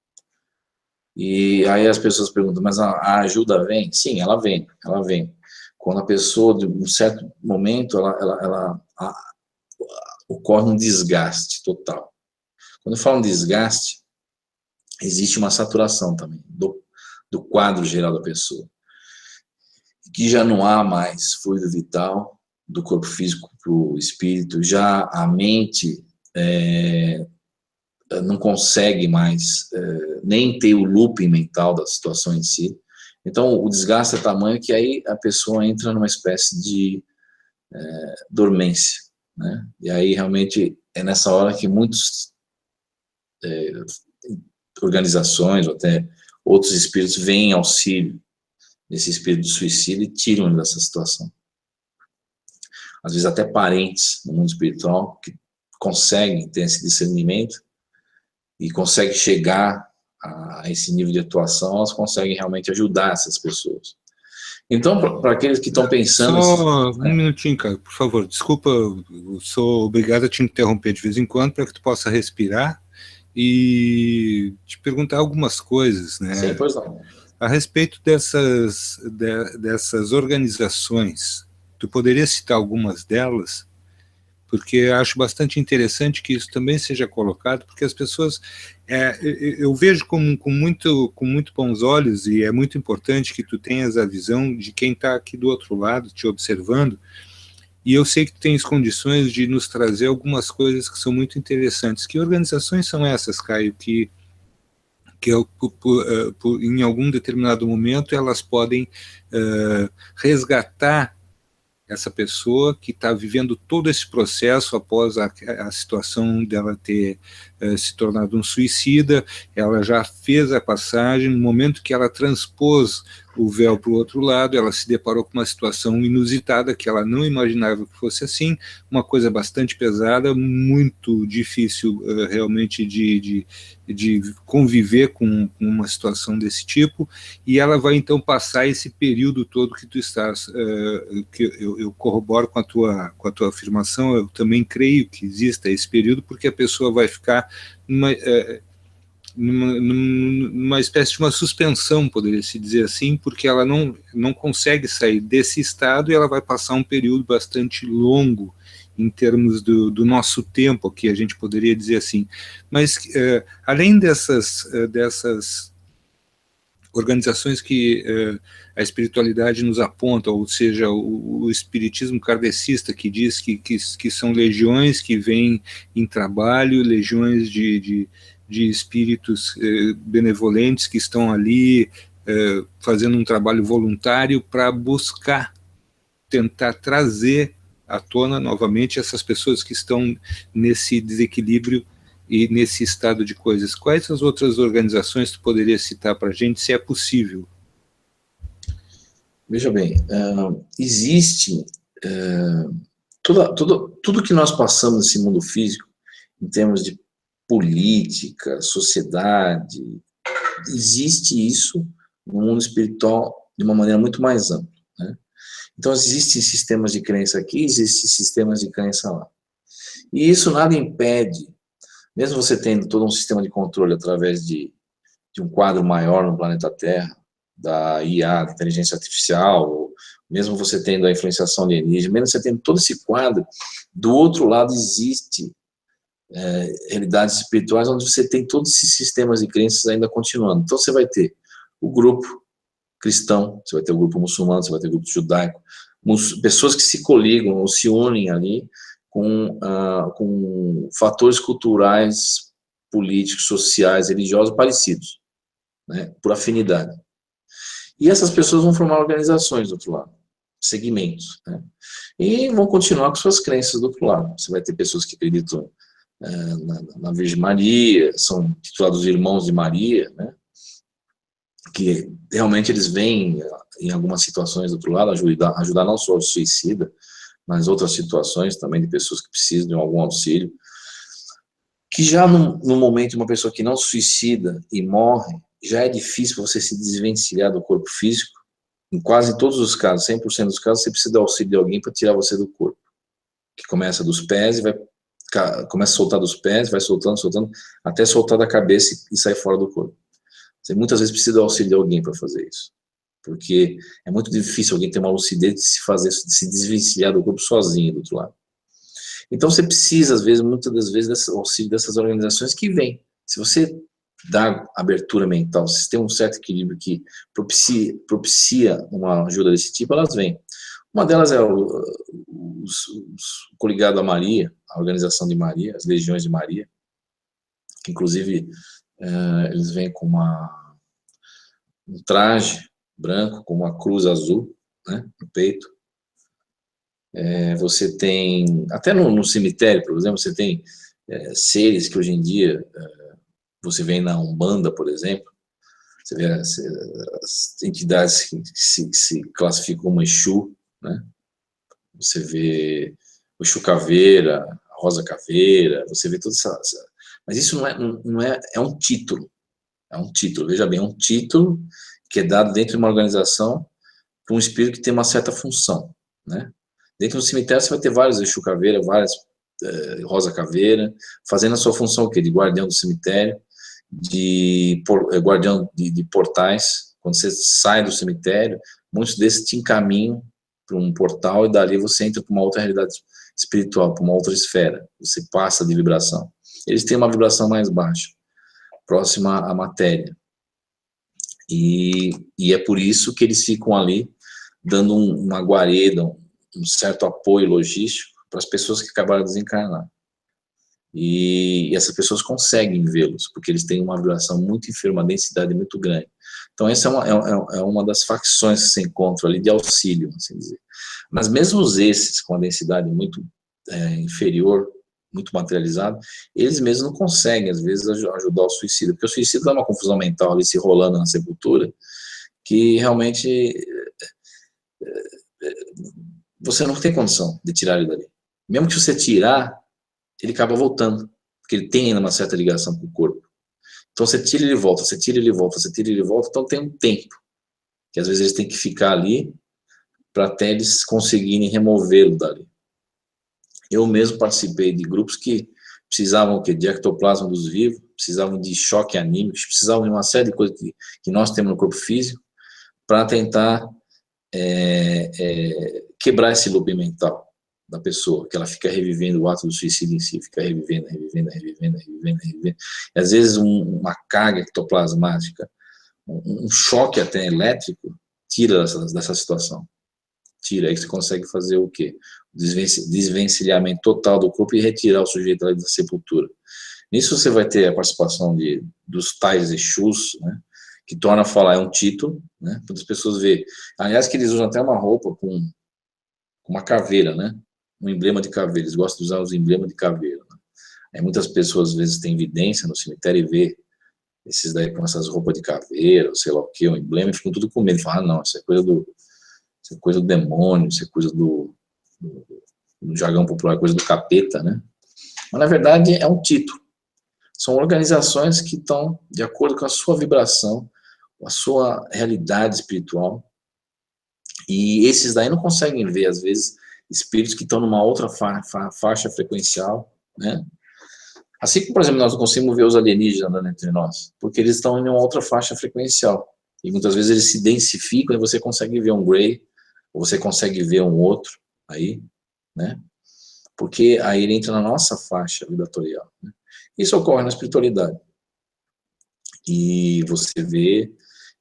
E aí as pessoas perguntam, mas a ajuda vem? Sim, ela vem. Quando a pessoa, de um certo momento, ocorre um desgaste total. Quando eu falo desgaste, existe uma saturação também do quadro geral da pessoa, que já não há mais fluido vital do corpo físico para o espírito, já a mente não consegue mais nem ter o looping mental da situação em si. Então o desgaste é tamanho que aí a pessoa entra numa espécie de dormência, né? E aí realmente é nessa hora que muitas organizações, ou até outros espíritos, vêm em auxílio desse espírito de suicídio e tiram ele dessa situação. Às vezes até parentes no mundo espiritual que conseguem ter esse discernimento e conseguem chegar a esse nível de atuação, elas conseguem realmente ajudar essas pessoas. Então, para aqueles que estão pensando... Só um minutinho, cara, por favor. Desculpa, eu sou obrigado a te interromper de vez em quando para que tu possa respirar e te perguntar algumas coisas, né? Sim, pois não. A respeito dessas organizações, tu poderia citar algumas delas? Porque eu acho bastante interessante que isso também seja colocado, porque as pessoas, eu vejo com muito bons olhos, e é muito importante que tu tenhas a visão de quem está aqui do outro lado, te observando, e eu sei que tu tens condições de nos trazer algumas coisas que são muito interessantes. Que organizações são essas, Caio, que em algum determinado momento elas podem resgatar essa pessoa que está vivendo todo esse processo após a situação dela ter se tornado um suicida? Ela já fez a passagem, no momento que ela transpôs o véu para o outro lado, ela se deparou com uma situação inusitada, que ela não imaginava que fosse assim, uma coisa bastante pesada, muito difícil realmente de conviver com uma situação desse tipo, e ela vai então passar esse período todo que tu estás, que eu corroboro com a tua afirmação. Eu também creio que exista esse período, porque a pessoa vai ficar numa espécie de uma suspensão, poderia-se dizer assim, porque ela não consegue sair desse estado, e ela vai passar um período bastante longo em termos do nosso tempo, que a gente poderia dizer assim. Mas, além dessas organizações que a espiritualidade nos aponta, ou seja, o espiritismo kardecista, que diz que são legiões que vêm em trabalho, legiões de espíritos benevolentes que estão ali fazendo um trabalho voluntário para buscar, tentar trazer à tona novamente essas pessoas que estão nesse desequilíbrio e nesse estado de coisas. Quais as outras organizações tu poderia citar para a gente, se é possível? Veja bem, existe tudo que nós passamos nesse mundo físico, em termos de política, sociedade, existe isso no mundo espiritual de uma maneira muito mais ampla, né? Então, existem sistemas de crença aqui, existem sistemas de crença lá. E isso nada impede, mesmo você tendo todo um sistema de controle através de um quadro maior no planeta Terra, da IA, da inteligência artificial, mesmo você tendo a influenciação alienígena, mesmo você tendo todo esse quadro, do outro lado existe realidades espirituais onde você tem todos esses sistemas de crenças ainda continuando. Então você vai ter o grupo cristão, você vai ter o grupo muçulmano, você vai ter o grupo judaico, pessoas que se coligam ou se unem ali com fatores culturais, políticos, sociais, religiosos parecidos, né, por afinidade. E essas pessoas vão formar organizações do outro lado, segmentos, né, e vão continuar com suas crenças do outro lado. Você vai ter pessoas que acreditam na Virgem Maria, são titulados Irmãos de Maria, né, que realmente eles vêm em algumas situações do outro lado ajudar não só o suicida, mas outras situações também de pessoas que precisam de algum auxílio, que já no momento de uma pessoa que não suicida e morre, já é difícil você se desvencilhar do corpo físico. Em quase todos os casos, 100% dos casos, você precisa do auxílio de alguém para tirar você do corpo, que começa dos pés e começa a soltar dos pés, vai soltando, até soltar da cabeça e sair fora do corpo. Você muitas vezes precisa do auxílio de alguém para fazer isso, porque é muito difícil alguém ter uma lucidez de se desvencilhar do corpo sozinho do outro lado. Então você precisa, muitas das vezes, do auxílio dessas organizações que vêm. Se você dá abertura mental, se tem um certo equilíbrio que propicia uma ajuda desse tipo, elas vêm. Uma delas é o coligado a Maria, a organização de Maria, as legiões de Maria, que inclusive eles vêm com um traje branco com uma cruz azul, né, no peito, Você tem, até no cemitério, por exemplo, você tem seres que hoje em dia, você vê na Umbanda, por exemplo, você vê as entidades que se classificam como Exu, né? Você vê o Exu Caveira, a Rosa Caveira, você vê toda essa... Mas isso não é, é um título, veja bem, é um título que é dado dentro de uma organização para um espírito que tem uma certa função, né? Dentro do cemitério você vai ter vários Exu Caveira, várias Rosa Caveira, fazendo a sua função o quê? De guardião do cemitério, guardião de portais. Quando você sai do cemitério, muitos desses te encaminham para um portal e dali você entra para uma outra realidade espiritual, para uma outra esfera, você passa de vibração. Eles têm uma vibração mais baixa, próxima à matéria. E é por isso que eles ficam ali dando uma guarida, um certo apoio logístico para as pessoas que acabaram de desencarnar. E essas pessoas conseguem vê-los, porque eles têm uma vibração muito enferma, uma densidade muito grande. Então essa é uma das facções que se encontram ali de auxílio, assim dizer. Mas mesmo esses com a densidade muito inferior, muito materializado, eles mesmos não conseguem, às vezes, ajudar o suicida, porque o suicida dá uma confusão mental ali se rolando na sepultura, que realmente você não tem condição de tirar ele dali. Mesmo que você tirar, ele acaba voltando, porque ele tem ainda uma certa ligação com o corpo. Então você tira ele volta, você tira ele volta, você tira ele volta, então tem um tempo, que às vezes eles têm que ficar ali, para até eles conseguirem removê-lo dali. Eu mesmo participei de grupos que precisavam de ectoplasma dos vivos, precisavam de choque anímico, precisavam de uma série de coisas que nós temos no corpo físico, para tentar quebrar esse loop mental da pessoa, que ela fica revivendo o ato do suicídio em si, fica revivendo. E às vezes uma carga ectoplasmática, um choque até elétrico, tira dessa situação. Tira, aí você consegue fazer o quê? Desvencilhamento total do corpo e retirar o sujeito da sepultura. Nisso você vai ter a participação dos tais Exus, né, que torna a falar, é um título, né, para as pessoas verem. Aliás, que eles usam até uma roupa com uma caveira, né, um emblema de caveira, eles gostam de usar os emblemas de caveira. Né? Aí muitas pessoas, às vezes, têm evidência no cemitério e vê esses daí com essas roupas de caveira, ou sei lá o que, um emblema, e ficam tudo com medo, falam, não, isso é coisa do demônio, isso é coisa do jargão popular, coisa do capeta, né? Mas, na verdade, é um título. São organizações que estão de acordo com a sua vibração, com a sua realidade espiritual, e esses daí não conseguem ver, às vezes, espíritos que estão numa outra faixa frequencial, né? Assim como, por exemplo, nós não conseguimos ver os alienígenas andando entre nós, porque eles estão em uma outra faixa frequencial, e muitas vezes eles se densificam e você consegue ver um Grey, ou você consegue ver um outro aí, né? Porque aí ele entra na nossa faixa vibratorial, né? Isso ocorre na espiritualidade. E você vê,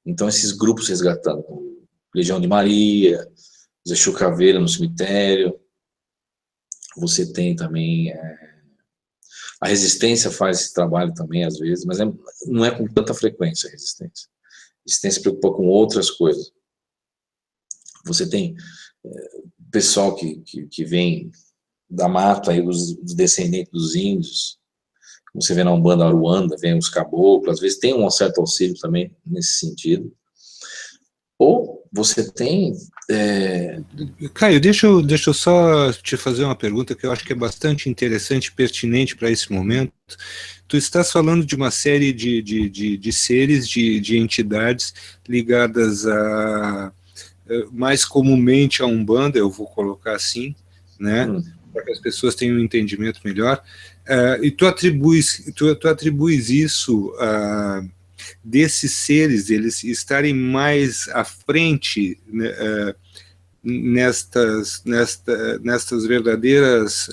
então, esses grupos resgatando, Legião de Maria, os Exu Caveira no cemitério, você tem também, a Resistência faz esse trabalho também, às vezes, mas não é com tanta frequência a Resistência. A Resistência se preocupa com outras coisas. Você tem pessoal que vem da mata, aí, dos descendentes dos índios, como você vê na Umbanda Aruanda, vem os caboclos, às vezes tem um certo auxílio também nesse sentido. Ou você tem... Caio, deixa eu só te fazer uma pergunta que eu acho que é bastante interessante e pertinente para esse momento. Tu estás falando de uma série de seres, de entidades ligadas mais comumente a Umbanda, eu vou colocar assim, né, para que as pessoas tenham um entendimento melhor, e tu atribuis isso desses seres, eles estarem mais à frente, né, nestas verdadeiras,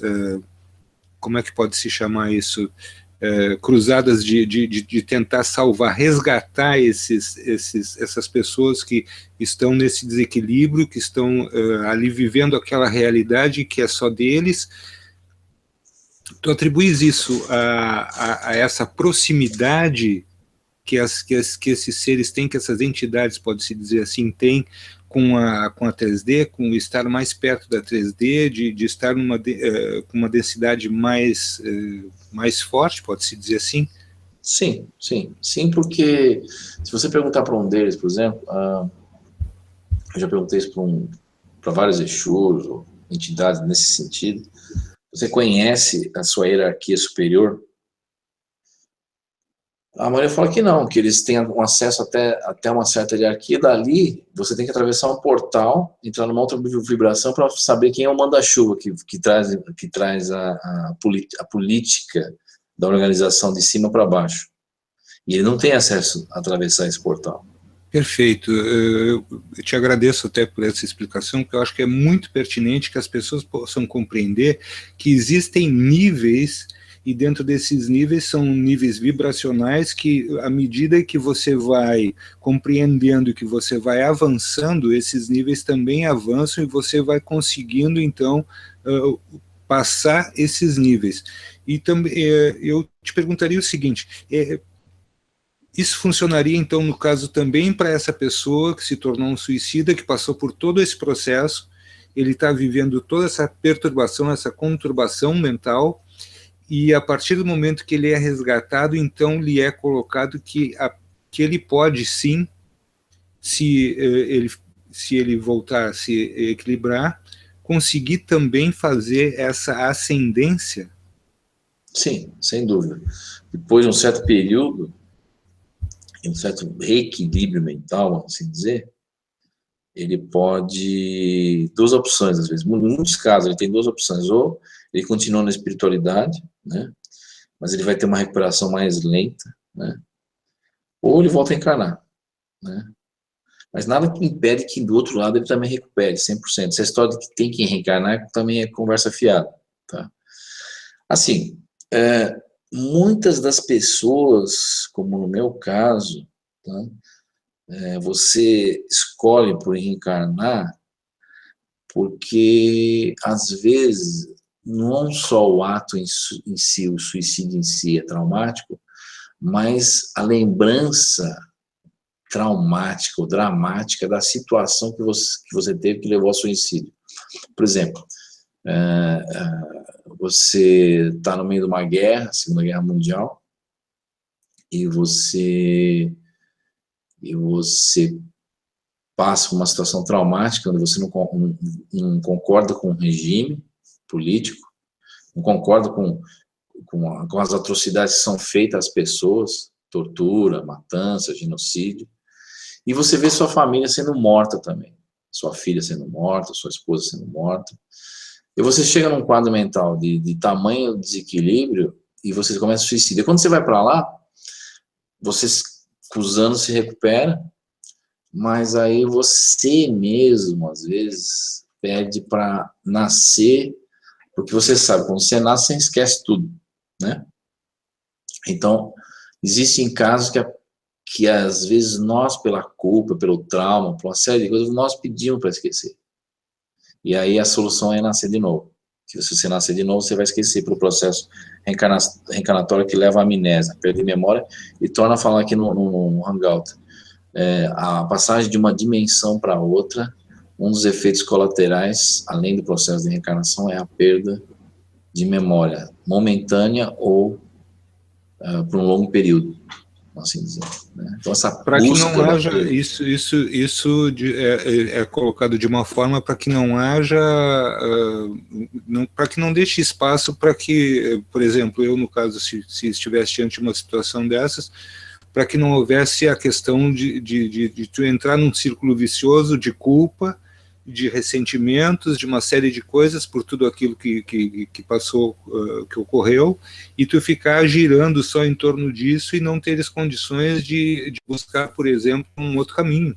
como é que pode se chamar isso, cruzadas de tentar salvar, resgatar essas pessoas que estão nesse desequilíbrio, que estão ali vivendo aquela realidade que é só deles. Tu atribuis isso a essa proximidade que esses seres têm, que essas entidades, pode-se dizer assim, têm com a 3D, com estar mais perto da 3D, de estar com uma densidade mais forte, pode-se dizer assim? Sim, porque se você perguntar para um deles, por exemplo, eu já perguntei isso para vários Exus ou entidades nesse sentido, você conhece a sua hierarquia superior? A maioria fala que não, que eles têm um acesso até uma certa hierarquia, dali você tem que atravessar um portal, entrar numa outra vibração para saber quem é o manda-chuva que traz a política da organização de cima para baixo. E ele não tem acesso a atravessar esse portal. Perfeito. Eu te agradeço até por essa explicação, porque eu acho que é muito pertinente que as pessoas possam compreender que existem níveis, e dentro desses níveis são níveis vibracionais que, à medida que você vai compreendendo, que você vai avançando, esses níveis também avançam e você vai conseguindo, então, passar esses níveis. E também eu te perguntaria o seguinte, isso funcionaria, então, no caso também para essa pessoa que se tornou um suicida, que passou por todo esse processo, ele está vivendo toda essa perturbação, essa conturbação mental, e a partir do momento que ele é resgatado, então lhe é colocado que ele pode sim, se ele voltar a se equilibrar, conseguir também fazer essa ascendência? Sim, sem dúvida. Depois de um certo período, um certo reequilíbrio mental, vamos assim dizer, ele pode... duas opções, às vezes. Em muitos casos, ele tem duas opções. Ou ele continua na espiritualidade, né? Mas ele vai ter uma recuperação mais lenta, né? Ou ele volta a encarnar, né? Mas nada que impede que do outro lado ele também recupere 100%. Essa história de que tem que reencarnar também é conversa fiada, tá? Assim, muitas das pessoas, como no meu caso, tá? Você escolhe por reencarnar porque, às vezes, não só o ato em si, o suicídio em si é traumático, mas a lembrança traumática ou dramática da situação que você teve que levou ao suicídio. Por exemplo, você está no meio de uma guerra, Segunda Guerra Mundial, e você passa por uma situação traumática, onde você não concorda com o regime político, não concorda com as atrocidades que são feitas às pessoas, tortura, matança, genocídio, e você vê sua família sendo morta também, sua filha sendo morta, sua esposa sendo morta, e você chega num quadro mental de tamanho desequilíbrio, e você começa a suicídio. E quando você vai para lá, você, com os anos, se recupera, mas aí você mesmo, às vezes, pede para nascer, porque você sabe, quando você nasce, você esquece tudo, né? Então, existem casos que às vezes nós, pela culpa, pelo trauma, por uma série de coisas, nós pedimos para esquecer. E aí a solução é nascer de novo. Se você nascer de novo, você vai esquecer pelo processo reencarnatório que leva à amnésia, perda de memória, e torna a falar aqui no Hangout. A passagem de uma dimensão para outra, um dos efeitos colaterais, além do processo de reencarnação, é a perda de memória momentânea ou por um longo período, assim dizer, né? Então essa para que não haja isso é colocado de uma forma para que não haja para que não deixe espaço para que, por exemplo, eu no caso, se estivesse diante de uma situação dessas, para que não houvesse a questão de tu entrar num círculo vicioso de culpa, de ressentimentos, de uma série de coisas por tudo aquilo que passou, que ocorreu, e tu ficar girando só em torno disso e não teres condições de buscar, por exemplo, um outro caminho.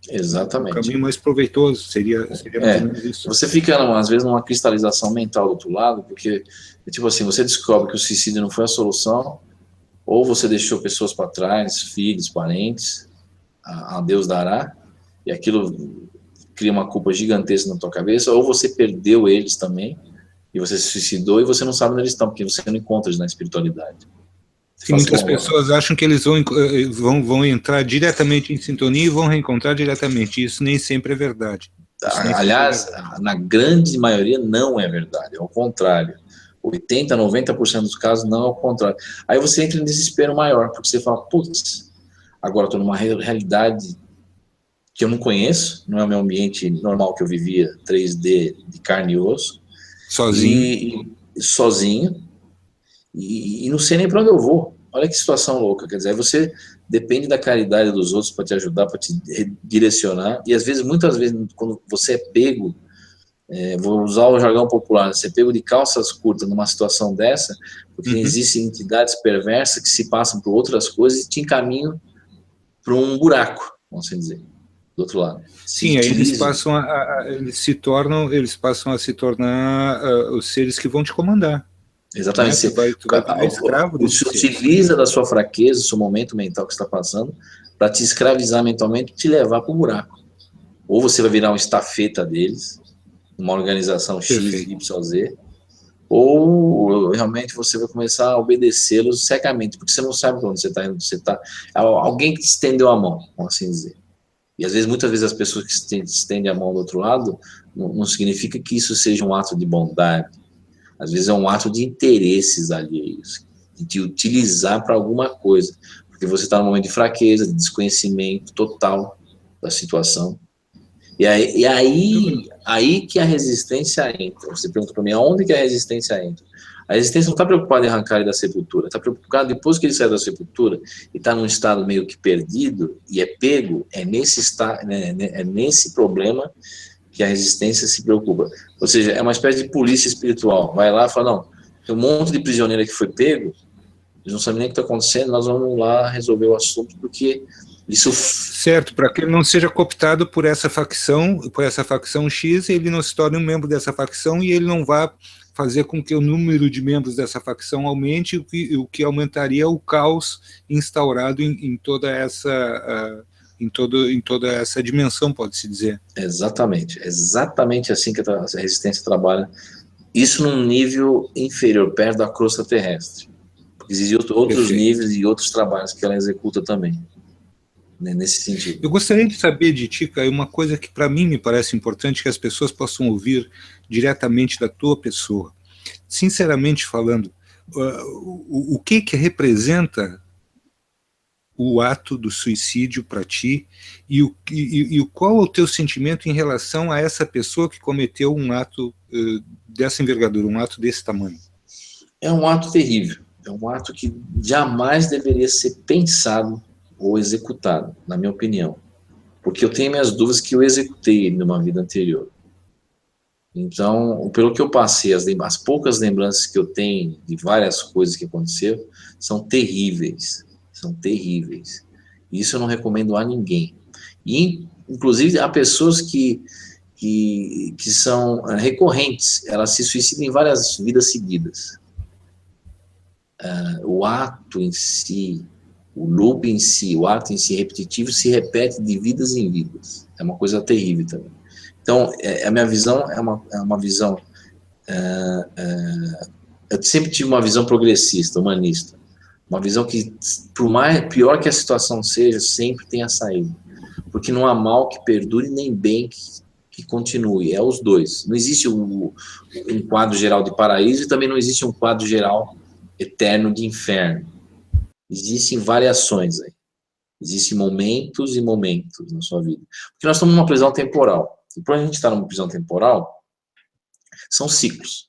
Exatamente. Um caminho mais proveitoso, seria mais ou menos isso. Você fica, às vezes, numa cristalização mental do outro lado, porque, tipo assim, você descobre que o suicídio não foi a solução, ou você deixou pessoas para trás, filhos, parentes, a Deus dará, e aquilo cria uma culpa gigantesca na tua cabeça, ou você perdeu eles também, e você se suicidou, e você não sabe onde eles estão, porque você não encontra eles na espiritualidade. Sim, muitas pessoas acham que eles vão entrar diretamente em sintonia e vão reencontrar diretamente. Isso nem sempre é verdade. Aliás, na grande maioria não é verdade, é o contrário. 80%, 90% dos casos não é o contrário. Aí você entra em desespero maior, porque você fala, putz, agora estou numa realidade que eu não conheço, não é o meu ambiente normal que eu vivia, 3D, de carne e osso. Sozinho. Sozinho. E não sei nem para onde eu vou. Olha que situação louca. Quer dizer, você depende da caridade dos outros para te ajudar, para te direcionar. E às vezes, muitas vezes, quando você é pego, vou usar o jargão popular, você é pego de calças curtas numa situação dessa, porque existem entidades perversas que se passam por outras coisas e te encaminham para um buraco, vamos assim dizer, do outro lado. Sim, aí eles passam eles passam a se tornar os seres que vão te comandar. Exatamente. Você vai virar escravo você utiliza da sua fraqueza, do seu momento mental que você está passando, para te escravizar mentalmente e te levar para o buraco. Ou você vai virar um estafeta deles, uma organização X, Y, Z, ou realmente você vai começar a obedecê-los cegamente, porque você não sabe para onde você está indo, alguém que te estendeu a mão, vamos assim dizer. E às vezes, muitas vezes, as pessoas que estendem a mão do outro lado, não significa que isso seja um ato de bondade. Às vezes é um ato de interesses alheios, de te utilizar para alguma coisa, porque você está num momento de fraqueza, de desconhecimento total da situação. E aí que a resistência entra. Você pergunta para mim, aonde que a resistência entra? A resistência não está preocupada em arrancar ele da sepultura, está preocupada depois que ele sai da sepultura e está num estado meio que perdido e é pego, é nesse problema que a resistência se preocupa. Ou seja, é uma espécie de polícia espiritual. Vai lá e fala, não, tem um monte de prisioneiro que foi pego, eles não sabem nem o que está acontecendo, nós vamos lá resolver o assunto, porque isso... Certo, para que ele não seja cooptado por essa facção X, ele não se torne um membro dessa facção e ele não vá fazer com que o número de membros dessa facção aumente, o que aumentaria o caos instaurado em toda essa... Em toda essa dimensão, pode-se dizer. Exatamente assim que a resistência trabalha, isso num nível inferior, perto da crosta terrestre. Porque existem outros níveis e outros trabalhos que ela executa também, né, nesse sentido. Eu gostaria de saber de ti, Caio, uma coisa que para mim me parece importante, que as pessoas possam ouvir diretamente da tua pessoa. Sinceramente falando, o que representa o ato do suicídio para ti e qual é o teu sentimento em relação a essa pessoa que cometeu um ato dessa envergadura, um ato desse tamanho? É um ato terrível, é um ato que jamais deveria ser pensado ou executado, na minha opinião, porque eu tenho minhas dúvidas que eu executei ele numa vida anterior. Então, pelo que eu passei, as poucas lembranças que eu tenho de várias coisas que aconteceram são terríveis. São terríveis. Isso eu não recomendo a ninguém. E, inclusive, há pessoas que são recorrentes, elas se suicidam em várias vidas seguidas. O ato em si, o loop em si, o ato em si repetitivo se repete de vidas em vidas. É uma coisa terrível também. Então, a minha visão é uma visão... eu sempre tive uma visão progressista, humanista. Uma visão que, por pior que a situação seja, sempre tem a saída. Porque não há mal que perdure, nem bem que continue. É os dois. Não existe um quadro geral de paraíso e também não existe um quadro geral eterno de inferno. Existem variações aí. Existem momentos e momentos na sua vida. Porque nós estamos numa prisão temporal. E por a gente estar numa prisão temporal, são ciclos.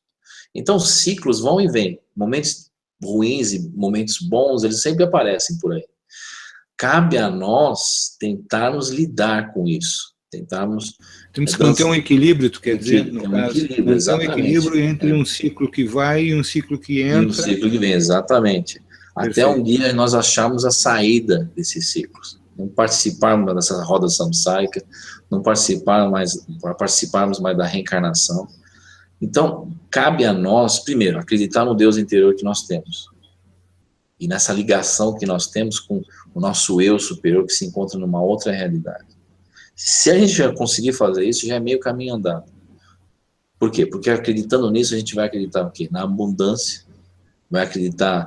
Então, ciclos vão e vêm. Momentos ruins e momentos bons, eles sempre aparecem por aí. Cabe a nós tentarmos lidar com isso. Temos que manter um equilíbrio, tu quer dizer? No caso, manter um equilíbrio entre um ciclo que vai e um ciclo que entra. E um ciclo que vem, exatamente. Até um dia nós acharmos a saída desses ciclos. Não participarmos dessa roda samsárica, não participarmos mais da reencarnação. Então, cabe a nós, primeiro, acreditar no Deus interior que nós temos. E nessa ligação que nós temos com o nosso eu superior que se encontra numa outra realidade. Se a gente já conseguir fazer isso, já é meio caminho andado. Por quê? Porque acreditando nisso, a gente vai acreditar o quê? Na abundância, vai acreditar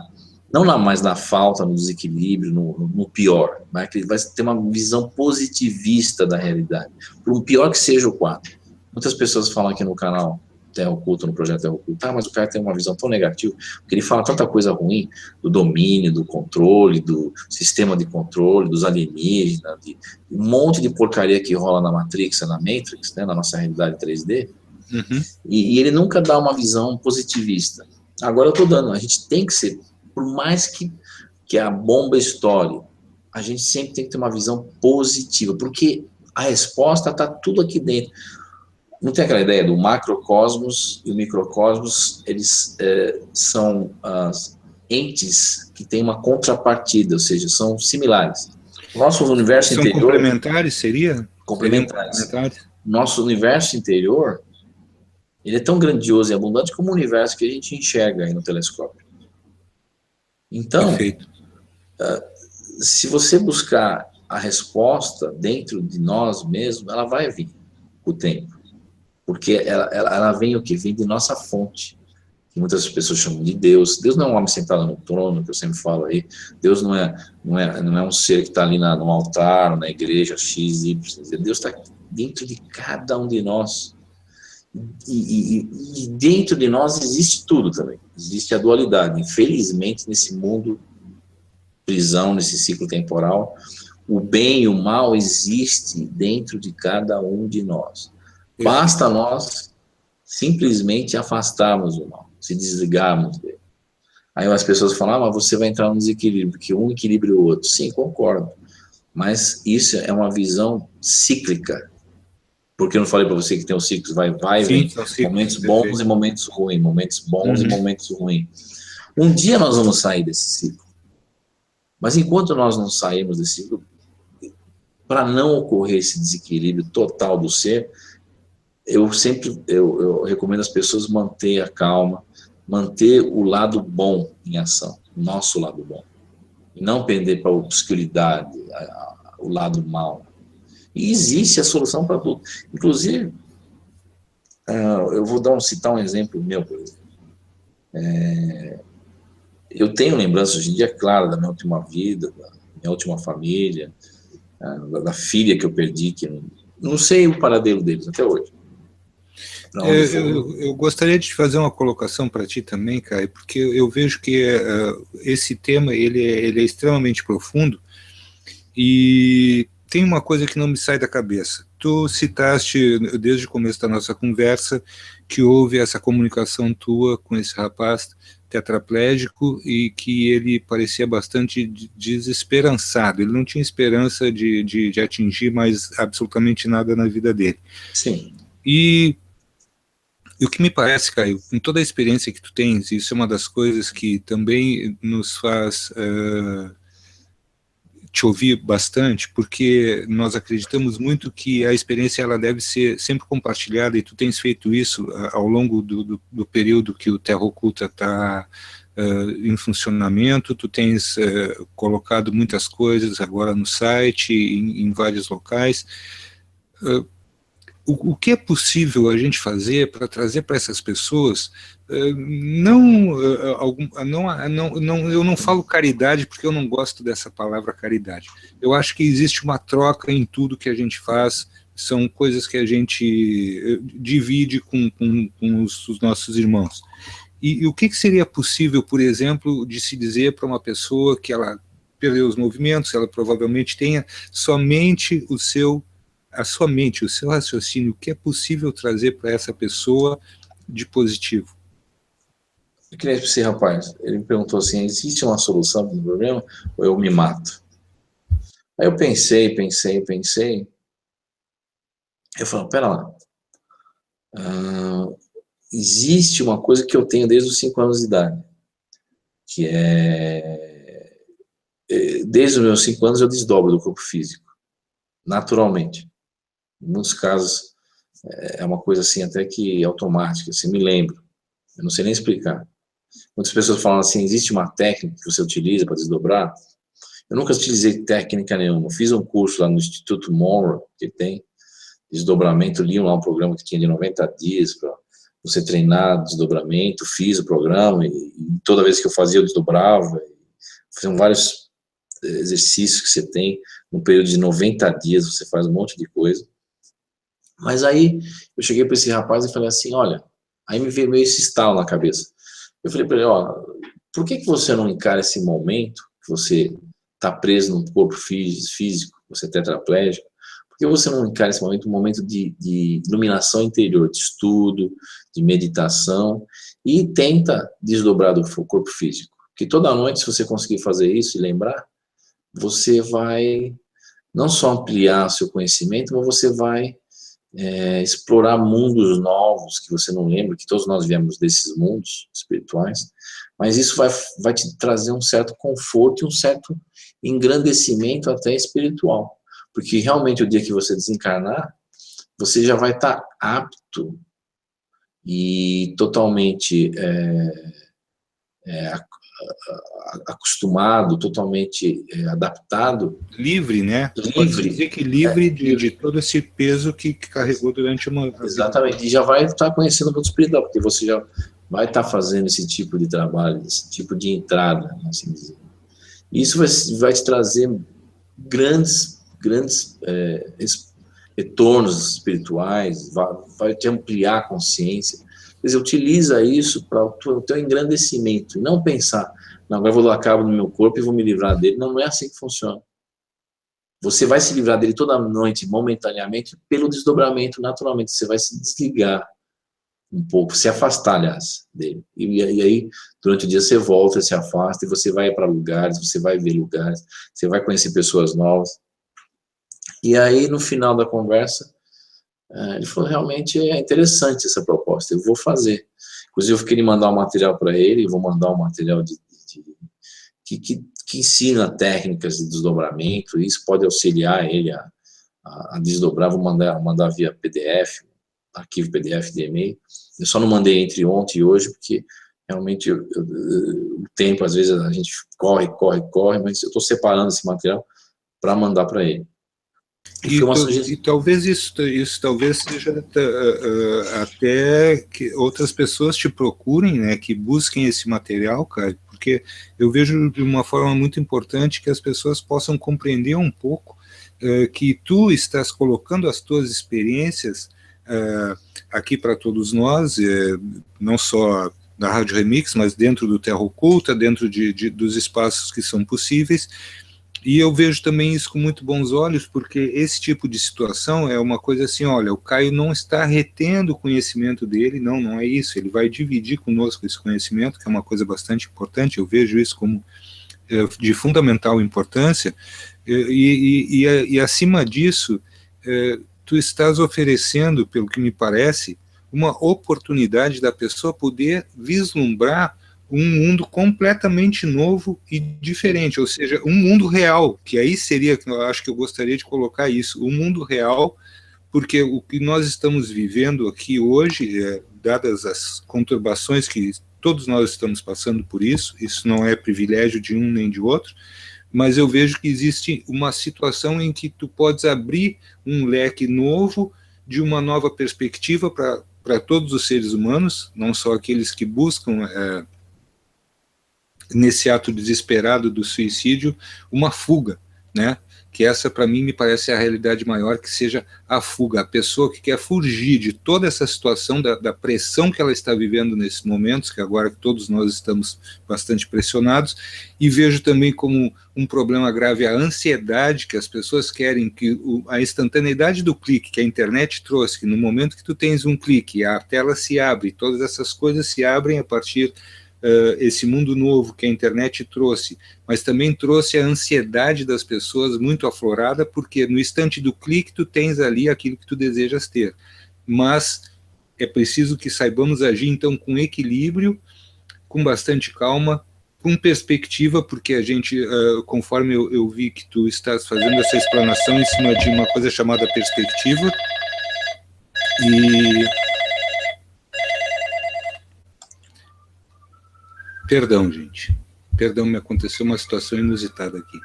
não mais na falta, no desequilíbrio, no pior, mas que ele vai ter uma visão positivista da realidade, por um pior que seja o quadro. Muitas pessoas falam aqui no canal Terra Oculta, no projeto Terra Oculta, mas o cara tem uma visão tão negativa, porque ele fala tanta coisa ruim do domínio, do controle, do sistema de controle, dos alienígenas, de um monte de porcaria que rola na Matrix, né, na nossa realidade 3D, e ele nunca dá uma visão positivista. Agora eu estou dando, a gente tem que ser, por mais que a bomba estoure, a gente sempre tem que ter uma visão positiva, porque a resposta está tudo aqui dentro. Não tem aquela ideia do macrocosmos e o microcosmos, eles são entes que têm uma contrapartida, ou seja, são similares. Nosso universo interior... São complementares, seria? Complementares. Nosso universo interior, ele é tão grandioso e abundante como o universo que a gente enxerga aí no telescópio. Então, se você buscar a resposta dentro de nós mesmos, ela vai vir com o tempo. Porque ela vem o quê? Vem de nossa fonte, que muitas pessoas chamam de Deus. Deus não é um homem sentado no trono, que eu sempre falo aí. Deus não é um ser que está ali no altar, na igreja, X, Y. Deus está dentro de cada um de nós. E dentro de nós existe tudo também. Existe a dualidade. Infelizmente, nesse mundo, prisão, nesse ciclo temporal, o bem e o mal existe dentro de cada um de nós. Basta nós simplesmente afastarmos o mal, se desligarmos dele. Aí as pessoas falam, mas você vai entrar no desequilíbrio, porque um equilibra o outro. Sim, concordo. Mas isso é uma visão cíclica. Porque eu não falei para você que tem os ciclos, vai e vem, momentos bons e momentos ruins, momentos bons e momentos ruins. Um dia nós vamos sair desse ciclo. Mas enquanto nós não sairmos desse ciclo, para não ocorrer esse desequilíbrio total do ser, eu recomendo às pessoas manter a calma, manter o lado bom em ação, o nosso lado bom, e não pender para a obscuridade, o lado mal. E existe a solução para tudo. Inclusive, eu vou citar um exemplo meu, por exemplo. Eu tenho lembranças hoje em dia, claro, da minha última vida, da minha última família, da filha que eu perdi, que não sei o paradeiro deles até hoje. Eu gostaria de fazer uma colocação para ti também, Caio, porque eu vejo que esse tema ele é extremamente profundo e tem uma coisa que não me sai da cabeça. Tu citaste, desde o começo da nossa conversa, que houve essa comunicação tua com esse rapaz tetraplégico e que ele parecia bastante desesperançado. Ele não tinha esperança de atingir mais absolutamente nada na vida dele. Sim. E o que me parece, Caio, com toda a experiência que tu tens, isso é uma das coisas que também nos faz te ouvir bastante, porque nós acreditamos muito que a experiência ela deve ser sempre compartilhada, e tu tens feito isso ao longo do período que o Terra Oculta está em funcionamento. Tu tens colocado muitas coisas agora no site, em vários locais. O que é possível a gente fazer para trazer para essas pessoas, eu não falo caridade porque eu não gosto dessa palavra caridade. Eu acho que existe uma troca em tudo que a gente faz, são coisas que a gente divide com os nossos irmãos. E o que seria possível, por exemplo, de se dizer para uma pessoa que ela perdeu os movimentos, ela provavelmente tenha somente a sua mente, o seu raciocínio, o que é possível trazer para essa pessoa de positivo? Eu queria para esse rapaz, ele me perguntou assim, existe uma solução para o problema ou eu me mato? Aí eu pensei, eu falei, pera lá, existe uma coisa que eu tenho desde os 5 anos de idade, que desde os meus 5 anos eu desdobro do corpo físico, naturalmente. Em muitos casos é uma coisa assim até que automática, assim, me lembro, eu não sei nem explicar. Muitas pessoas falam assim, existe uma técnica que você utiliza para desdobrar? Eu nunca utilizei técnica nenhuma, fiz um curso lá no Instituto Monroe, que tem desdobramento, li lá um programa que tinha de 90 dias para você treinar desdobramento, fiz o programa e toda vez que eu fazia eu desdobrava, São vários exercícios que você tem, num período de 90 dias, você faz um monte de coisa. Mas aí, eu cheguei para esse rapaz e falei assim, olha, aí me veio meio esse estalo na cabeça. Eu falei para ele, ó, por que você não encara esse momento, que você está preso num corpo físico, você é tetraplégico, por que você não encara esse momento, um momento de iluminação interior, de estudo, de meditação, e tenta desdobrar do corpo físico? Porque toda noite, se você conseguir fazer isso e lembrar, você vai não só ampliar seu conhecimento, mas você vai explorar mundos novos que você não lembra, que todos nós viemos desses mundos espirituais, mas isso vai te trazer um certo conforto e um certo engrandecimento até espiritual, porque realmente o dia que você desencarnar, você já vai estar apto e totalmente acostumado, totalmente adaptado. Livre, né? Livre. Dizer que livre de todo esse peso que carregou durante uma vida. Exatamente, e já vai estar conhecendo o mundo espiritual, porque você já vai estar fazendo esse tipo de trabalho, esse tipo de entrada, assim dizer. Isso vai te trazer grandes retornos espirituais, vai te ampliar a consciência. Quer dizer, utiliza isso para o teu engrandecimento, e não pensar, não, agora eu vou dar cabo no meu corpo e vou me livrar dele. Não, não é assim que funciona. Você vai se livrar dele toda noite, momentaneamente, pelo desdobramento, naturalmente. Você vai se desligar um pouco, se afastar, aliás, dele. E aí, durante o dia, você volta, se afasta, e você vai para lugares, você vai ver lugares, você vai conhecer pessoas novas. E aí, no final da conversa, ele falou, realmente é interessante essa proposta, eu vou fazer. Inclusive, eu queria mandar um material para ele, vou mandar um material que ensina técnicas de desdobramento, e isso pode auxiliar ele a desdobrar. Vou mandar via PDF, arquivo PDF de e-mail. Eu só não mandei entre ontem e hoje, porque realmente o tempo, às vezes, a gente corre, mas eu estou separando esse material para mandar para ele. E talvez isso talvez seja até que outras pessoas te procurem, né, que busquem esse material, cara, porque eu vejo de uma forma muito importante que as pessoas possam compreender um pouco que tu estás colocando as tuas experiências aqui para todos nós, não só na Rádio Remix, mas dentro do Terra Oculta, dentro dos espaços que são possíveis. E eu vejo também isso com muito bons olhos, porque esse tipo de situação é uma coisa assim, olha, o Caio não está retendo o conhecimento dele, não é isso, ele vai dividir conosco esse conhecimento, que é uma coisa bastante importante, eu vejo isso como de fundamental importância, e acima disso, tu estás oferecendo, pelo que me parece, uma oportunidade da pessoa poder vislumbrar um mundo completamente novo e diferente, ou seja, um mundo real, que aí seria, eu acho que eu gostaria de colocar isso, um mundo real, porque o que nós estamos vivendo aqui hoje, dadas as conturbações que todos nós estamos passando por isso não é privilégio de um nem de outro, mas eu vejo que existe uma situação em que tu podes abrir um leque novo, de uma nova perspectiva para todos os seres humanos, não só aqueles que buscam nesse ato desesperado do suicídio, uma fuga, né? Que essa, para mim, me parece a realidade maior, que seja a fuga, a pessoa que quer fugir de toda essa situação, da pressão que ela está vivendo nesses momentos, que agora todos nós estamos bastante pressionados, e vejo também como um problema grave a ansiedade, que as pessoas querem, que a instantaneidade do clique que a internet trouxe, que no momento que tu tens um clique, a tela se abre, todas essas coisas se abrem a partir esse mundo novo que a internet trouxe, mas também trouxe a ansiedade das pessoas muito aflorada, porque no instante do clique tu tens ali aquilo que tu desejas ter, mas é preciso que saibamos agir então com equilíbrio, com bastante calma, com perspectiva, porque a gente, conforme eu vi que tu estás fazendo essa explanação em cima de uma coisa chamada perspectiva, e perdão, gente. Perdão, me aconteceu uma situação inusitada aqui.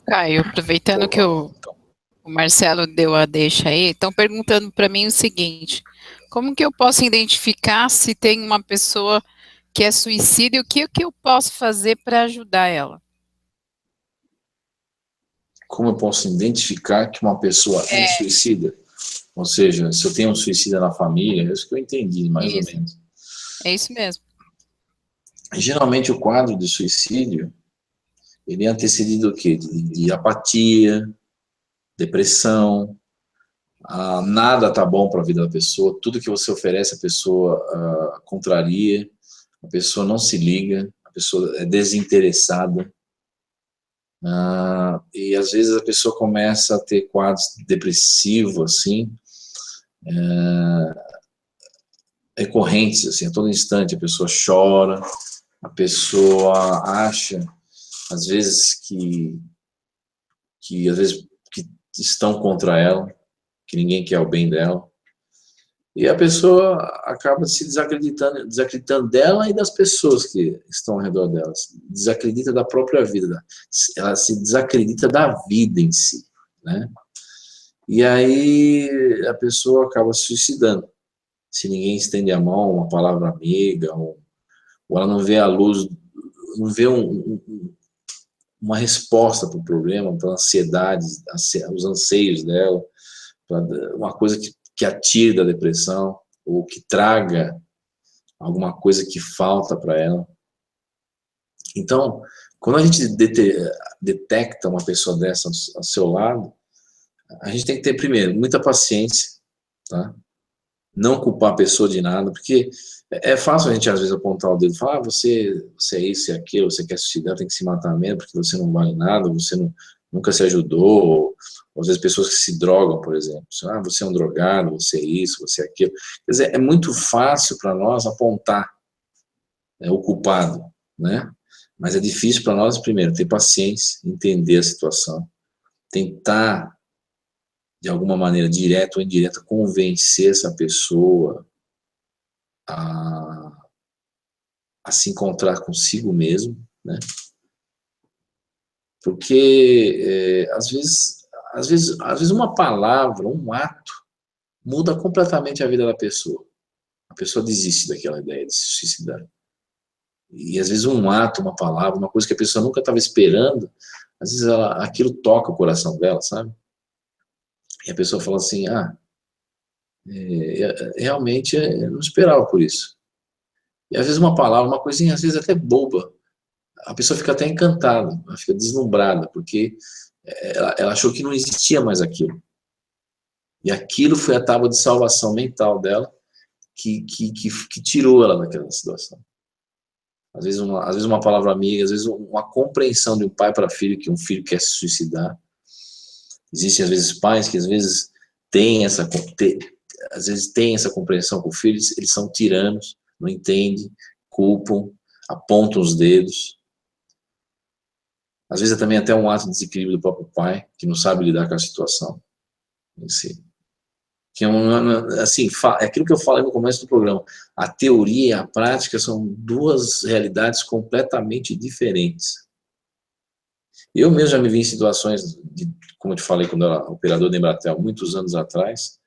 Caio, aproveitando que o Marcelo deu a deixa aí, estão perguntando para mim o seguinte, Como que eu posso identificar se tem uma pessoa que é suicida e o que eu posso fazer para ajudar ela? Como eu posso identificar que uma pessoa é suicida? Ou seja, se eu tenho um suicida na família, é isso que eu entendi, mais ou menos. É isso mesmo. Geralmente o quadro de suicídio, ele é antecedido do quê? De apatia, depressão, nada tá bom para a vida da pessoa, tudo que você oferece a pessoa contraria, a pessoa não se liga, a pessoa é desinteressada, e às vezes a pessoa começa a ter quadros depressivos, assim, recorrentes, assim, a todo instante a pessoa chora, a pessoa acha, às vezes, que às vezes que estão contra ela, que ninguém quer o bem dela, e a pessoa acaba se desacreditando dela e das pessoas que estão ao redor dela, desacredita da própria vida, ela se desacredita da vida em si, né? E aí a pessoa acaba se suicidando, se ninguém estende a mão, uma palavra amiga, ou ela não vê a luz, não vê uma resposta para o problema, para a ansiedade, os anseios dela, para uma coisa que a tire da depressão, ou que traga alguma coisa que falta para ela. Então, quando a gente detecta uma pessoa dessa ao seu lado, a gente tem que ter, primeiro, muita paciência, tá? Não culpar a pessoa de nada, porque é fácil a gente, às vezes, apontar o dedo e falar, você é isso e aquilo, você quer se suicidar, tem que se matar mesmo, porque você não vale nada, você nunca se ajudou, ou às vezes pessoas que se drogam, por exemplo, você é um drogado, você é isso, você é aquilo. Quer dizer, é muito fácil para nós apontar o culpado, né? Mas é difícil para nós, primeiro, ter paciência, entender a situação, tentar, de alguma maneira, direta ou indireta, convencer essa pessoa a se encontrar consigo mesmo, né? Porque às vezes uma palavra, um ato muda completamente a vida da pessoa. A pessoa desiste daquela ideia de se suicidar. E às vezes um ato, uma palavra, uma coisa que a pessoa nunca estava esperando, às vezes aquilo toca o coração dela, sabe? E a pessoa fala assim, realmente eu não esperava por isso. E às vezes uma palavra, uma coisinha, às vezes até boba, a pessoa fica até encantada, ela fica deslumbrada, porque ela achou que não existia mais aquilo. E aquilo foi a tábua de salvação mental dela que tirou ela daquela situação. Às vezes uma palavra amiga, às vezes uma compreensão de um pai para filho, que um filho quer se suicidar. Existem, às vezes, pais que, às vezes, têm essa compreensão com filhos, eles são tiranos, não entendem, culpam, apontam os dedos. Às vezes é também até um ato de desequilíbrio do próprio pai, que não sabe lidar com a situação em si. Que assim, é aquilo que eu falei no começo do programa. A teoria e a prática são duas realidades completamente diferentes. Eu mesmo já me vi em situações, como eu te falei, quando eu era operador da Embratel, muitos anos atrás,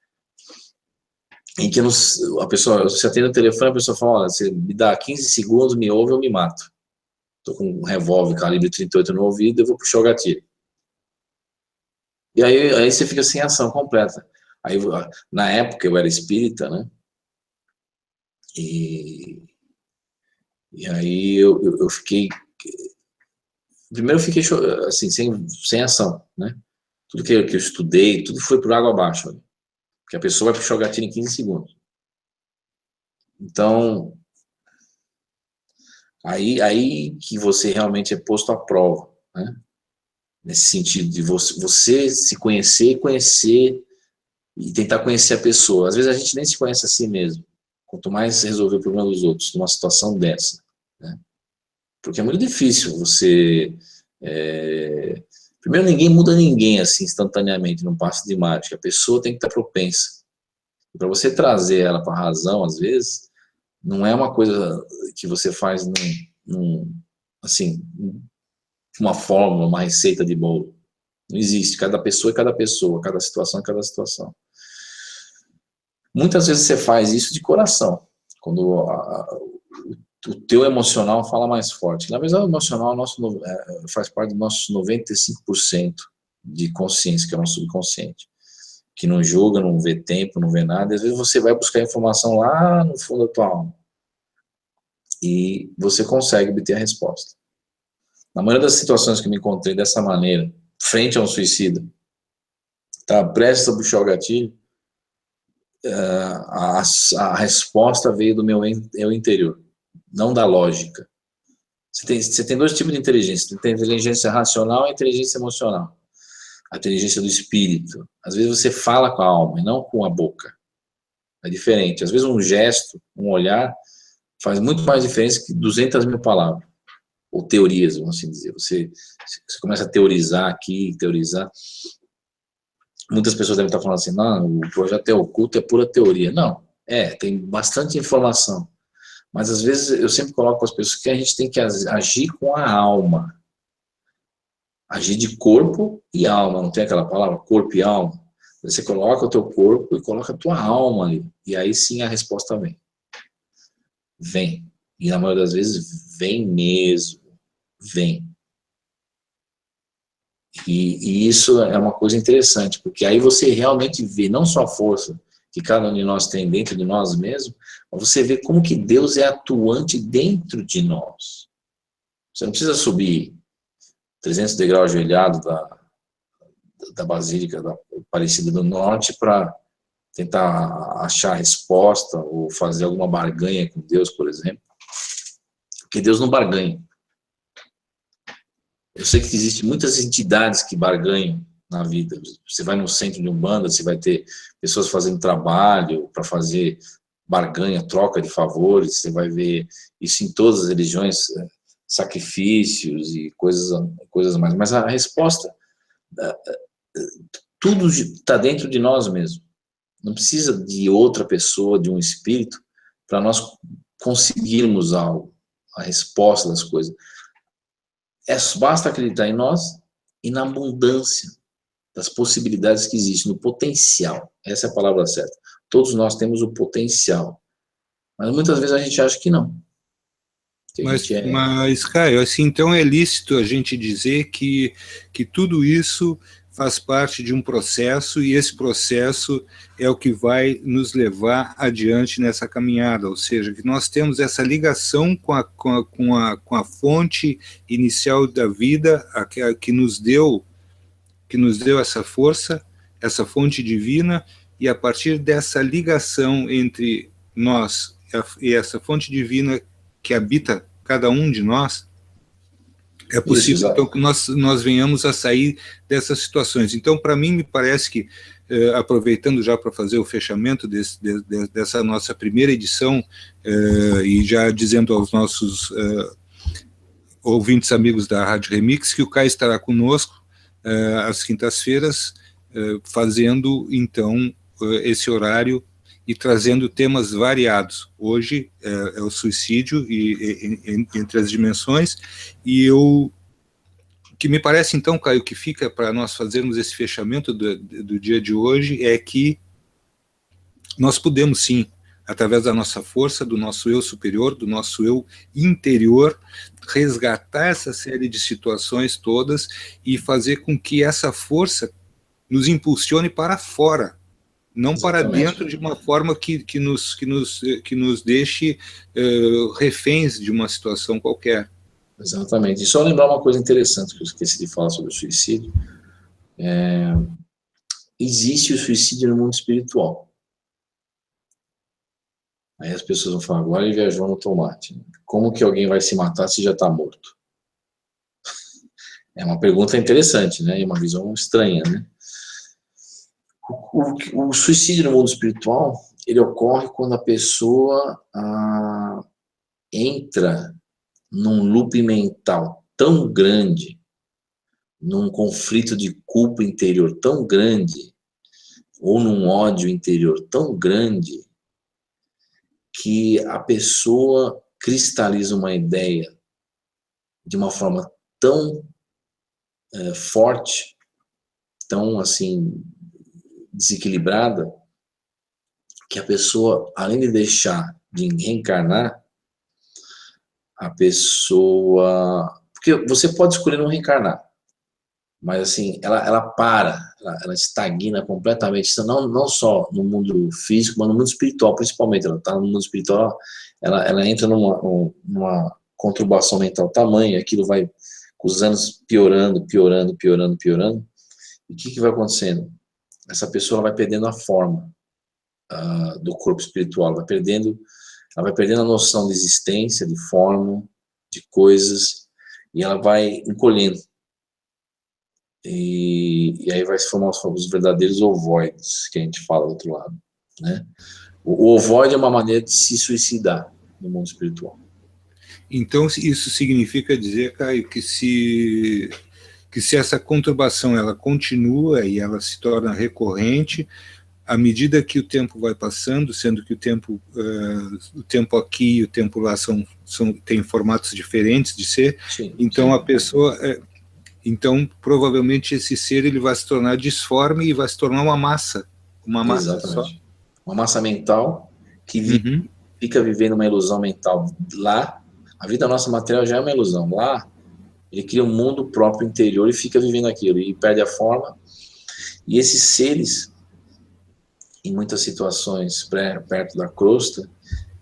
em que a pessoa, você atende o telefone, a pessoa fala, olha, você me dá 15 segundos, me ouve, eu me mato. Estou com um revólver calibre 38 no ouvido, eu vou puxar o gatilho. E aí você fica sem ação completa. Aí, na época, eu era espírita, né? E aí eu fiquei... Primeiro eu fiquei assim, sem ação, né? Tudo que eu estudei, tudo foi por água abaixo. Né? Porque a pessoa vai puxar o gatilho em 15 segundos. Então, aí que você realmente é posto à prova, né? Nesse sentido de você se conhecer e tentar conhecer a pessoa. Às vezes a gente nem se conhece a si mesmo. Quanto mais resolver o problema dos outros, numa situação dessa, né? Porque é muito difícil você... Primeiro, ninguém muda ninguém assim instantaneamente, num passo de mágica. A pessoa tem que estar propensa. Para você trazer ela para a razão, às vezes, não é uma coisa que você faz assim, uma fórmula, uma receita de bolo. Não existe. Cada pessoa é cada pessoa, cada situação é cada situação. Muitas vezes você faz isso de coração, quando o teu emocional fala mais forte. Na verdade, o emocional faz parte dos nossos 95% de consciência, que é o nosso subconsciente, que não julga, não vê tempo, não vê nada, e às vezes você vai buscar informação lá no fundo da tua alma, e você consegue obter a resposta. Na maioria das situações que me encontrei dessa maneira, frente a um suicida, tá prestes a puxar o gatilho, a resposta veio do meu eu interior, não da lógica. Você tem dois tipos de inteligência. Você tem a inteligência racional e a inteligência emocional. A inteligência do espírito. Às vezes você fala com a alma e não com a boca. É diferente. Às vezes um gesto, um olhar, faz muito mais diferença que 200 mil palavras. Ou teorias, vamos assim dizer. Você começa a teorizar aqui, teorizar. Muitas pessoas devem estar falando assim, não, o projeto é oculto, é pura teoria. Não, tem bastante informação. Mas às vezes eu sempre coloco para as pessoas que a gente tem que agir com a alma. Agir de corpo e alma, não tem aquela palavra, corpo e alma? Você coloca o teu corpo e coloca a tua alma ali. E aí sim a resposta vem. Vem. E na maioria das vezes vem mesmo. Vem. E isso é uma coisa interessante, porque aí você realmente vê não só a força que cada um de nós tem dentro de nós mesmos, mas você vê como que Deus é atuante dentro de nós. Você não precisa subir 300 degraus ajoelhado da Basílica da Aparecida do Norte para tentar achar a resposta ou fazer alguma barganha com Deus, por exemplo. Porque Deus não barganha. Eu sei que existem muitas entidades que barganham na vida. Você vai no centro de Umbanda, você vai ter pessoas fazendo trabalho para fazer barganha, troca de favores, você vai ver isso em todas as religiões, sacrifícios e coisas mais. Mas a resposta, tudo está dentro de nós mesmos. Não precisa de outra pessoa, de um espírito, para nós conseguirmos algo, a resposta das coisas. Basta acreditar em nós e na abundância das possibilidades que existem, no potencial. Essa é a palavra certa. Todos nós temos o potencial. Mas muitas vezes a gente acha que não. Mas, Caio, assim, então é lícito a gente dizer que tudo isso faz parte de um processo, e esse processo é o que vai nos levar adiante nessa caminhada, ou seja, que nós temos essa ligação com a fonte inicial da vida, que nos deu essa força, essa fonte divina, e a partir dessa ligação entre nós e essa fonte divina que habita cada um de nós, é possível então que nós venhamos a sair dessas situações. Então, para mim, me parece que, aproveitando já para fazer o fechamento dessa nossa primeira edição, e já dizendo aos nossos ouvintes amigos da Rádio Remix, que o Caio estará conosco às quintas-feiras, fazendo, então, esse horário e trazendo temas variados. Hoje é o suicídio entre as dimensões, e que me parece, então, Caio, que fica para nós fazermos esse fechamento do dia de hoje é que nós podemos, sim, através da nossa força, do nosso eu superior, do nosso eu interior, resgatar essa série de situações todas e fazer com que essa força nos impulsione para fora, não para dentro, de uma forma que nos deixe reféns de uma situação qualquer. Exatamente. E só lembrar uma coisa interessante que eu esqueci de falar sobre o suicídio. Existe o suicídio no mundo espiritual. Aí as pessoas vão falar, agora ele viajou no tomate. Como que alguém vai se matar se já está morto? É uma pergunta interessante, né? E uma visão estranha, né? O suicídio no mundo espiritual, ele ocorre quando a pessoa entra num loop mental tão grande, num conflito de culpa interior tão grande, ou num ódio interior tão grande, que a pessoa cristaliza uma ideia de uma forma tão forte, tão assim desequilibrada, que a pessoa, além de deixar de reencarnar, a pessoa... Porque você pode escolher não reencarnar, mas assim, ela estagna completamente, isso não só no mundo físico, mas no mundo espiritual, principalmente. Ela está no mundo espiritual, ela entra numa conturbação mental tamanha, aquilo vai, com os anos, piorando. E o que vai acontecendo? Essa pessoa vai perdendo a forma do corpo espiritual, ela vai perdendo a noção de existência, de forma, de coisas, e ela vai encolhendo. E aí vai se formar os verdadeiros ovoides, que a gente fala do outro lado, né? O ovoide é uma maneira de se suicidar no mundo espiritual. Então, isso significa dizer, Caio, que se essa conturbação ela continua e ela se torna recorrente, à medida que o tempo vai passando, sendo que o tempo aqui e o tempo lá têm formatos diferentes de ser, sim, então sim. A pessoa... Então, provavelmente, esse ser ele vai se tornar disforme e vai se tornar uma massa. Uma massa só. Uma massa mental que fica vivendo uma ilusão mental. Lá, a vida nossa material já é uma ilusão. Lá, ele cria um mundo próprio interior e fica vivendo aquilo. E perde a forma. E esses seres, em muitas situações perto da crosta,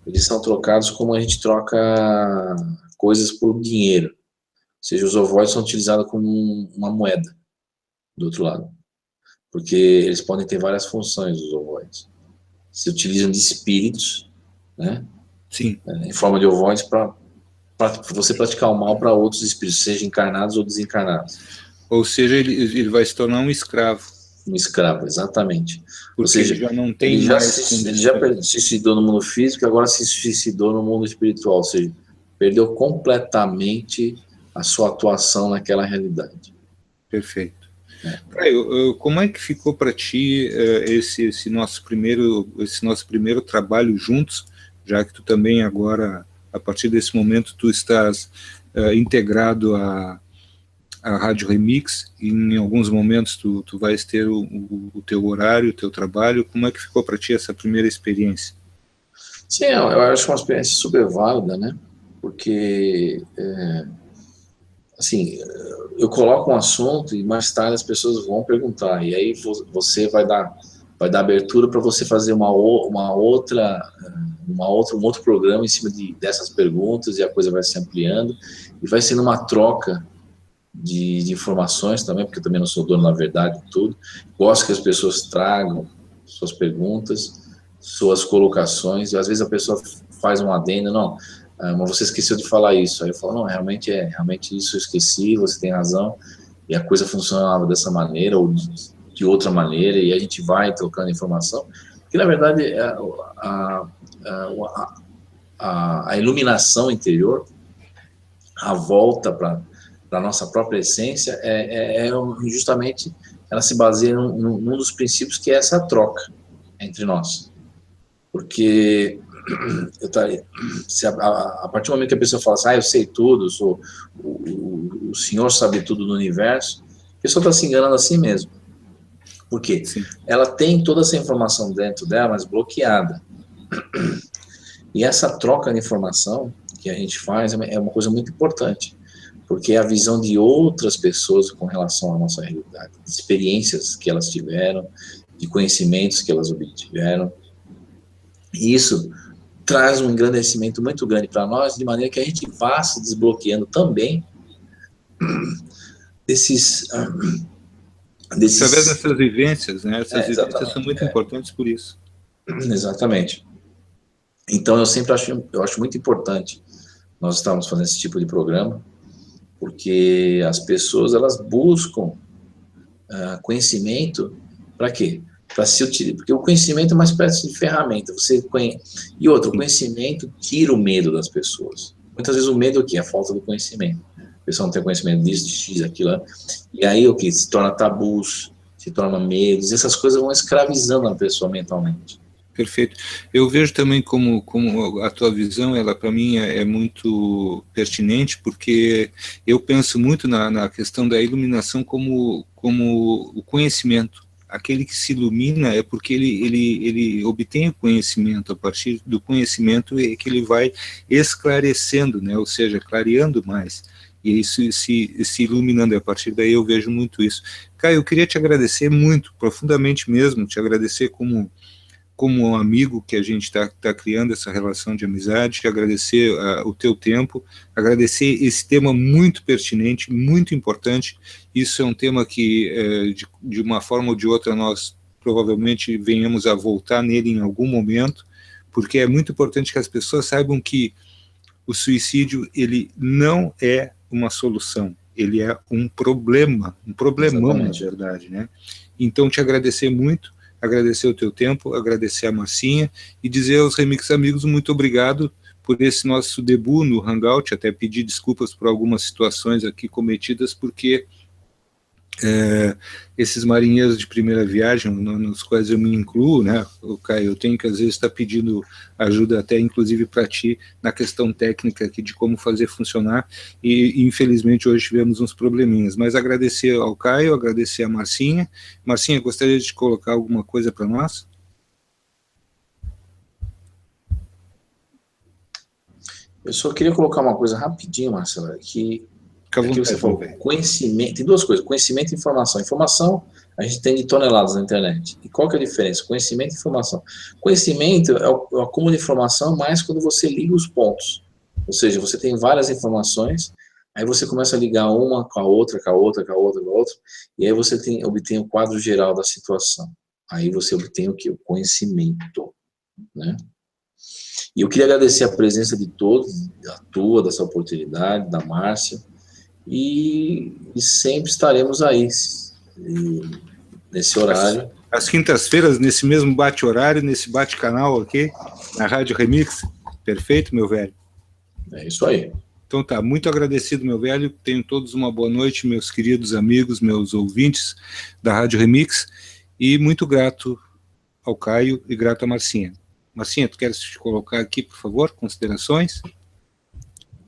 eles são trocados como a gente troca coisas por dinheiro. Ou seja, os ovoides são utilizados como uma moeda do outro lado, porque eles podem ter várias funções, os ovoides. Se utilizam de espíritos, né? Sim. Em forma de ovoides para você praticar o mal para outros espíritos, seja encarnados ou desencarnados. Ou seja, ele vai se tornar um escravo. Um escravo, exatamente. Porque ou seja, ele já não tem ele mais... Ele já se suicidou no mundo físico, agora se suicidou no mundo espiritual, ou seja, perdeu completamente a sua atuação naquela realidade. Perfeito. Caio, como é que ficou para ti esse nosso primeiro trabalho juntos, já que tu também agora, a partir desse momento, tu estás integrado à Rádio Remix, e em alguns momentos tu vais ter o teu horário, o teu trabalho. Como é que ficou para ti essa primeira experiência? Sim, eu acho uma experiência super válida, né? Porque... assim, eu coloco um assunto e mais tarde as pessoas vão perguntar, e aí você vai dar abertura para você fazer um outro programa em cima dessas perguntas, e a coisa vai se ampliando, e vai sendo uma troca de informações também, porque eu também não sou dono da verdade de tudo. Gosto que as pessoas tragam suas perguntas, suas colocações, e às vezes a pessoa faz um adendo, não... mas você esqueceu de falar isso. Aí eu falo, não, realmente isso eu esqueci, você tem razão, e a coisa funcionava dessa maneira, ou de outra maneira, e a gente vai trocando informação, porque na verdade a iluminação interior, a volta para a nossa própria essência, justamente, ela se baseia num dos princípios, que é essa troca entre nós. Porque... a partir do momento que a pessoa fala assim, eu sei tudo, o senhor sabe tudo no universo, a pessoa está se enganando a si mesmo. Por quê? Sim. Ela tem toda essa informação dentro dela, mas bloqueada. E essa troca de informação que a gente faz é uma coisa muito importante, porque é a visão de outras pessoas com relação à nossa realidade, de experiências que elas tiveram, de conhecimentos que elas obtiveram. E isso traz um engrandecimento muito grande para nós, de maneira que a gente vá se desbloqueando também desses... Através dessas vivências, né? Essas vivências são muito importantes por isso. Exatamente. Então, eu acho muito importante nós estarmos fazendo esse tipo de programa, porque as pessoas, elas buscam conhecimento para quê? Para se utilizar, porque o conhecimento é uma espécie de ferramenta. E outro, o conhecimento tira o medo das pessoas. Muitas vezes o medo é o quê? A falta do conhecimento. A pessoa não tem conhecimento disso, de X, aquilo. E aí o que? Se torna tabus, se torna medos, e essas coisas vão escravizando a pessoa mentalmente. Perfeito. Eu vejo também como a tua visão, ela para mim é muito pertinente, porque eu penso muito na questão da iluminação como o conhecimento. aquele que se ilumina é porque ele obtém o conhecimento. A partir do conhecimento é que ele vai esclarecendo, né, ou seja, clareando mais, e isso se iluminando. A partir daí eu vejo muito isso. Caio, eu queria te agradecer muito, profundamente mesmo, te agradecer como um amigo que a gente está criando essa relação de amizade, agradecer o teu tempo, agradecer esse tema muito pertinente, muito importante. Isso é um tema que, de uma forma ou de outra, nós provavelmente venhamos a voltar nele em algum momento, porque é muito importante que as pessoas saibam que o suicídio, ele não é uma solução, ele é um problema, um problemão, na verdade, né? Então, te agradecer muito, agradecer o teu tempo, agradecer a Marcinha e dizer aos Remix amigos muito obrigado por esse nosso debut no Hangout, até pedir desculpas por algumas situações aqui cometidas, porque esses marinheiros de primeira viagem, nos quais eu me incluo, né, Caio, eu tenho que às vezes estar pedindo ajuda até inclusive para ti na questão técnica aqui de como fazer funcionar, e infelizmente hoje tivemos uns probleminhas, mas agradecer ao Caio, agradecer a Marcinha. Marcinha, gostaria de colocar alguma coisa para nós? Eu só queria colocar uma coisa rapidinho, Marcelo, que aqui você falou, conhecimento, tem duas coisas, conhecimento e informação. Informação, a gente tem de toneladas na internet. E qual que é a diferença? Conhecimento e informação. Conhecimento é o acúmulo de informação, mais quando você liga os pontos. Ou seja, você tem várias informações, aí você começa a ligar uma com a outra, com a outra, com a outra, com a outra, e aí você obtém o quadro geral da situação. Aí você obtém o quê? O conhecimento, né? E eu queria agradecer a presença de todos, da tua, dessa oportunidade, da Márcia, e sempre estaremos aí, nesse horário. Às quintas-feiras, nesse mesmo bate-horário, nesse bate-canal aqui, na Rádio Remix. Perfeito, meu velho? É isso aí. Então tá, muito agradecido, meu velho. Tenham todos uma boa noite, meus queridos amigos, meus ouvintes da Rádio Remix, e muito grato ao Caio e grato à Marcinha. Marcinha, tu queres te colocar aqui, por favor, considerações?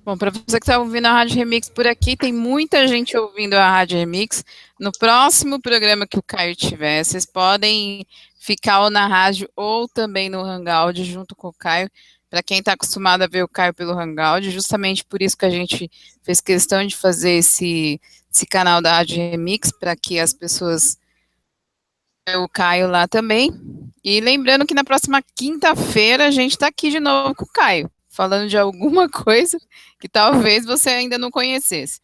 Bom, para você que está ouvindo a Rádio Remix por aqui, tem muita gente ouvindo a Rádio Remix. No próximo programa que o Caio tiver, vocês podem ficar ou na rádio ou também no Hangout junto com o Caio. Para quem está acostumado a ver o Caio pelo Hangout, justamente por isso que a gente fez questão de fazer esse canal da Rádio Remix, para que as pessoas vejam o Caio lá também. E lembrando que na próxima quinta-feira a gente está aqui de novo com o Caio, falando de alguma coisa que talvez você ainda não conhecesse.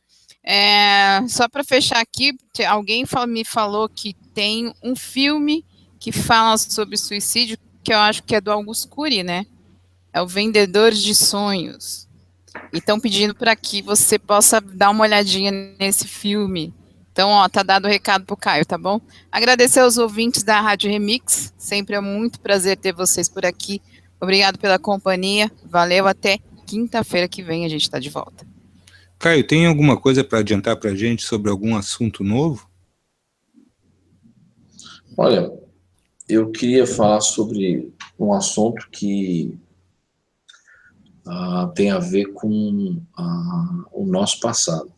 Só para fechar aqui, alguém me falou que tem um filme que fala sobre suicídio, que eu acho que é do Augusto Cury, né? É o Vendedor de Sonhos. E estão pedindo para que você possa dar uma olhadinha nesse filme. Então, ó, tá dado o recado pro Caio, tá bom? Agradecer aos ouvintes da Rádio Remix, sempre é muito prazer ter vocês por aqui. Obrigado pela companhia, valeu, até quinta-feira que vem a gente está de volta. Caio, tem alguma coisa para adiantar para a gente sobre algum assunto novo? Olha, eu queria falar sobre um assunto que tem a ver com o nosso passado.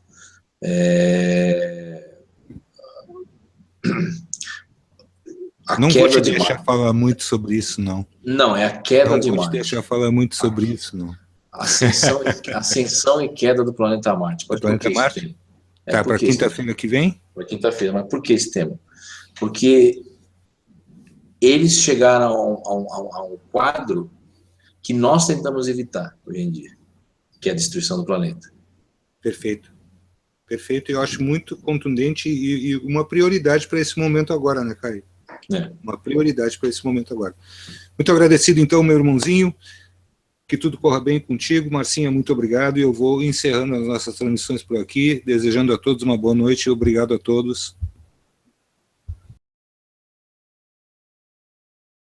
Não vou te deixar falar muito sobre isso, não. Não, é a queda de Marte. Não vou te deixar falar muito sobre isso, não. Ascensão e queda do planeta Marte. Do planeta Marte? Tá, para quinta-feira que vem? Para quinta-feira, mas por que esse tema? Porque eles chegaram a um quadro que nós tentamos evitar hoje em dia, que é a destruição do planeta. Perfeito. Perfeito, eu acho muito contundente e uma prioridade para esse momento agora, né, Caio? Uma prioridade para esse momento agora. Muito agradecido, então, meu irmãozinho, que tudo corra bem contigo. Marcinha, muito obrigado, e eu vou encerrando as nossas transmissões por aqui, desejando a todos uma boa noite, e obrigado a todos.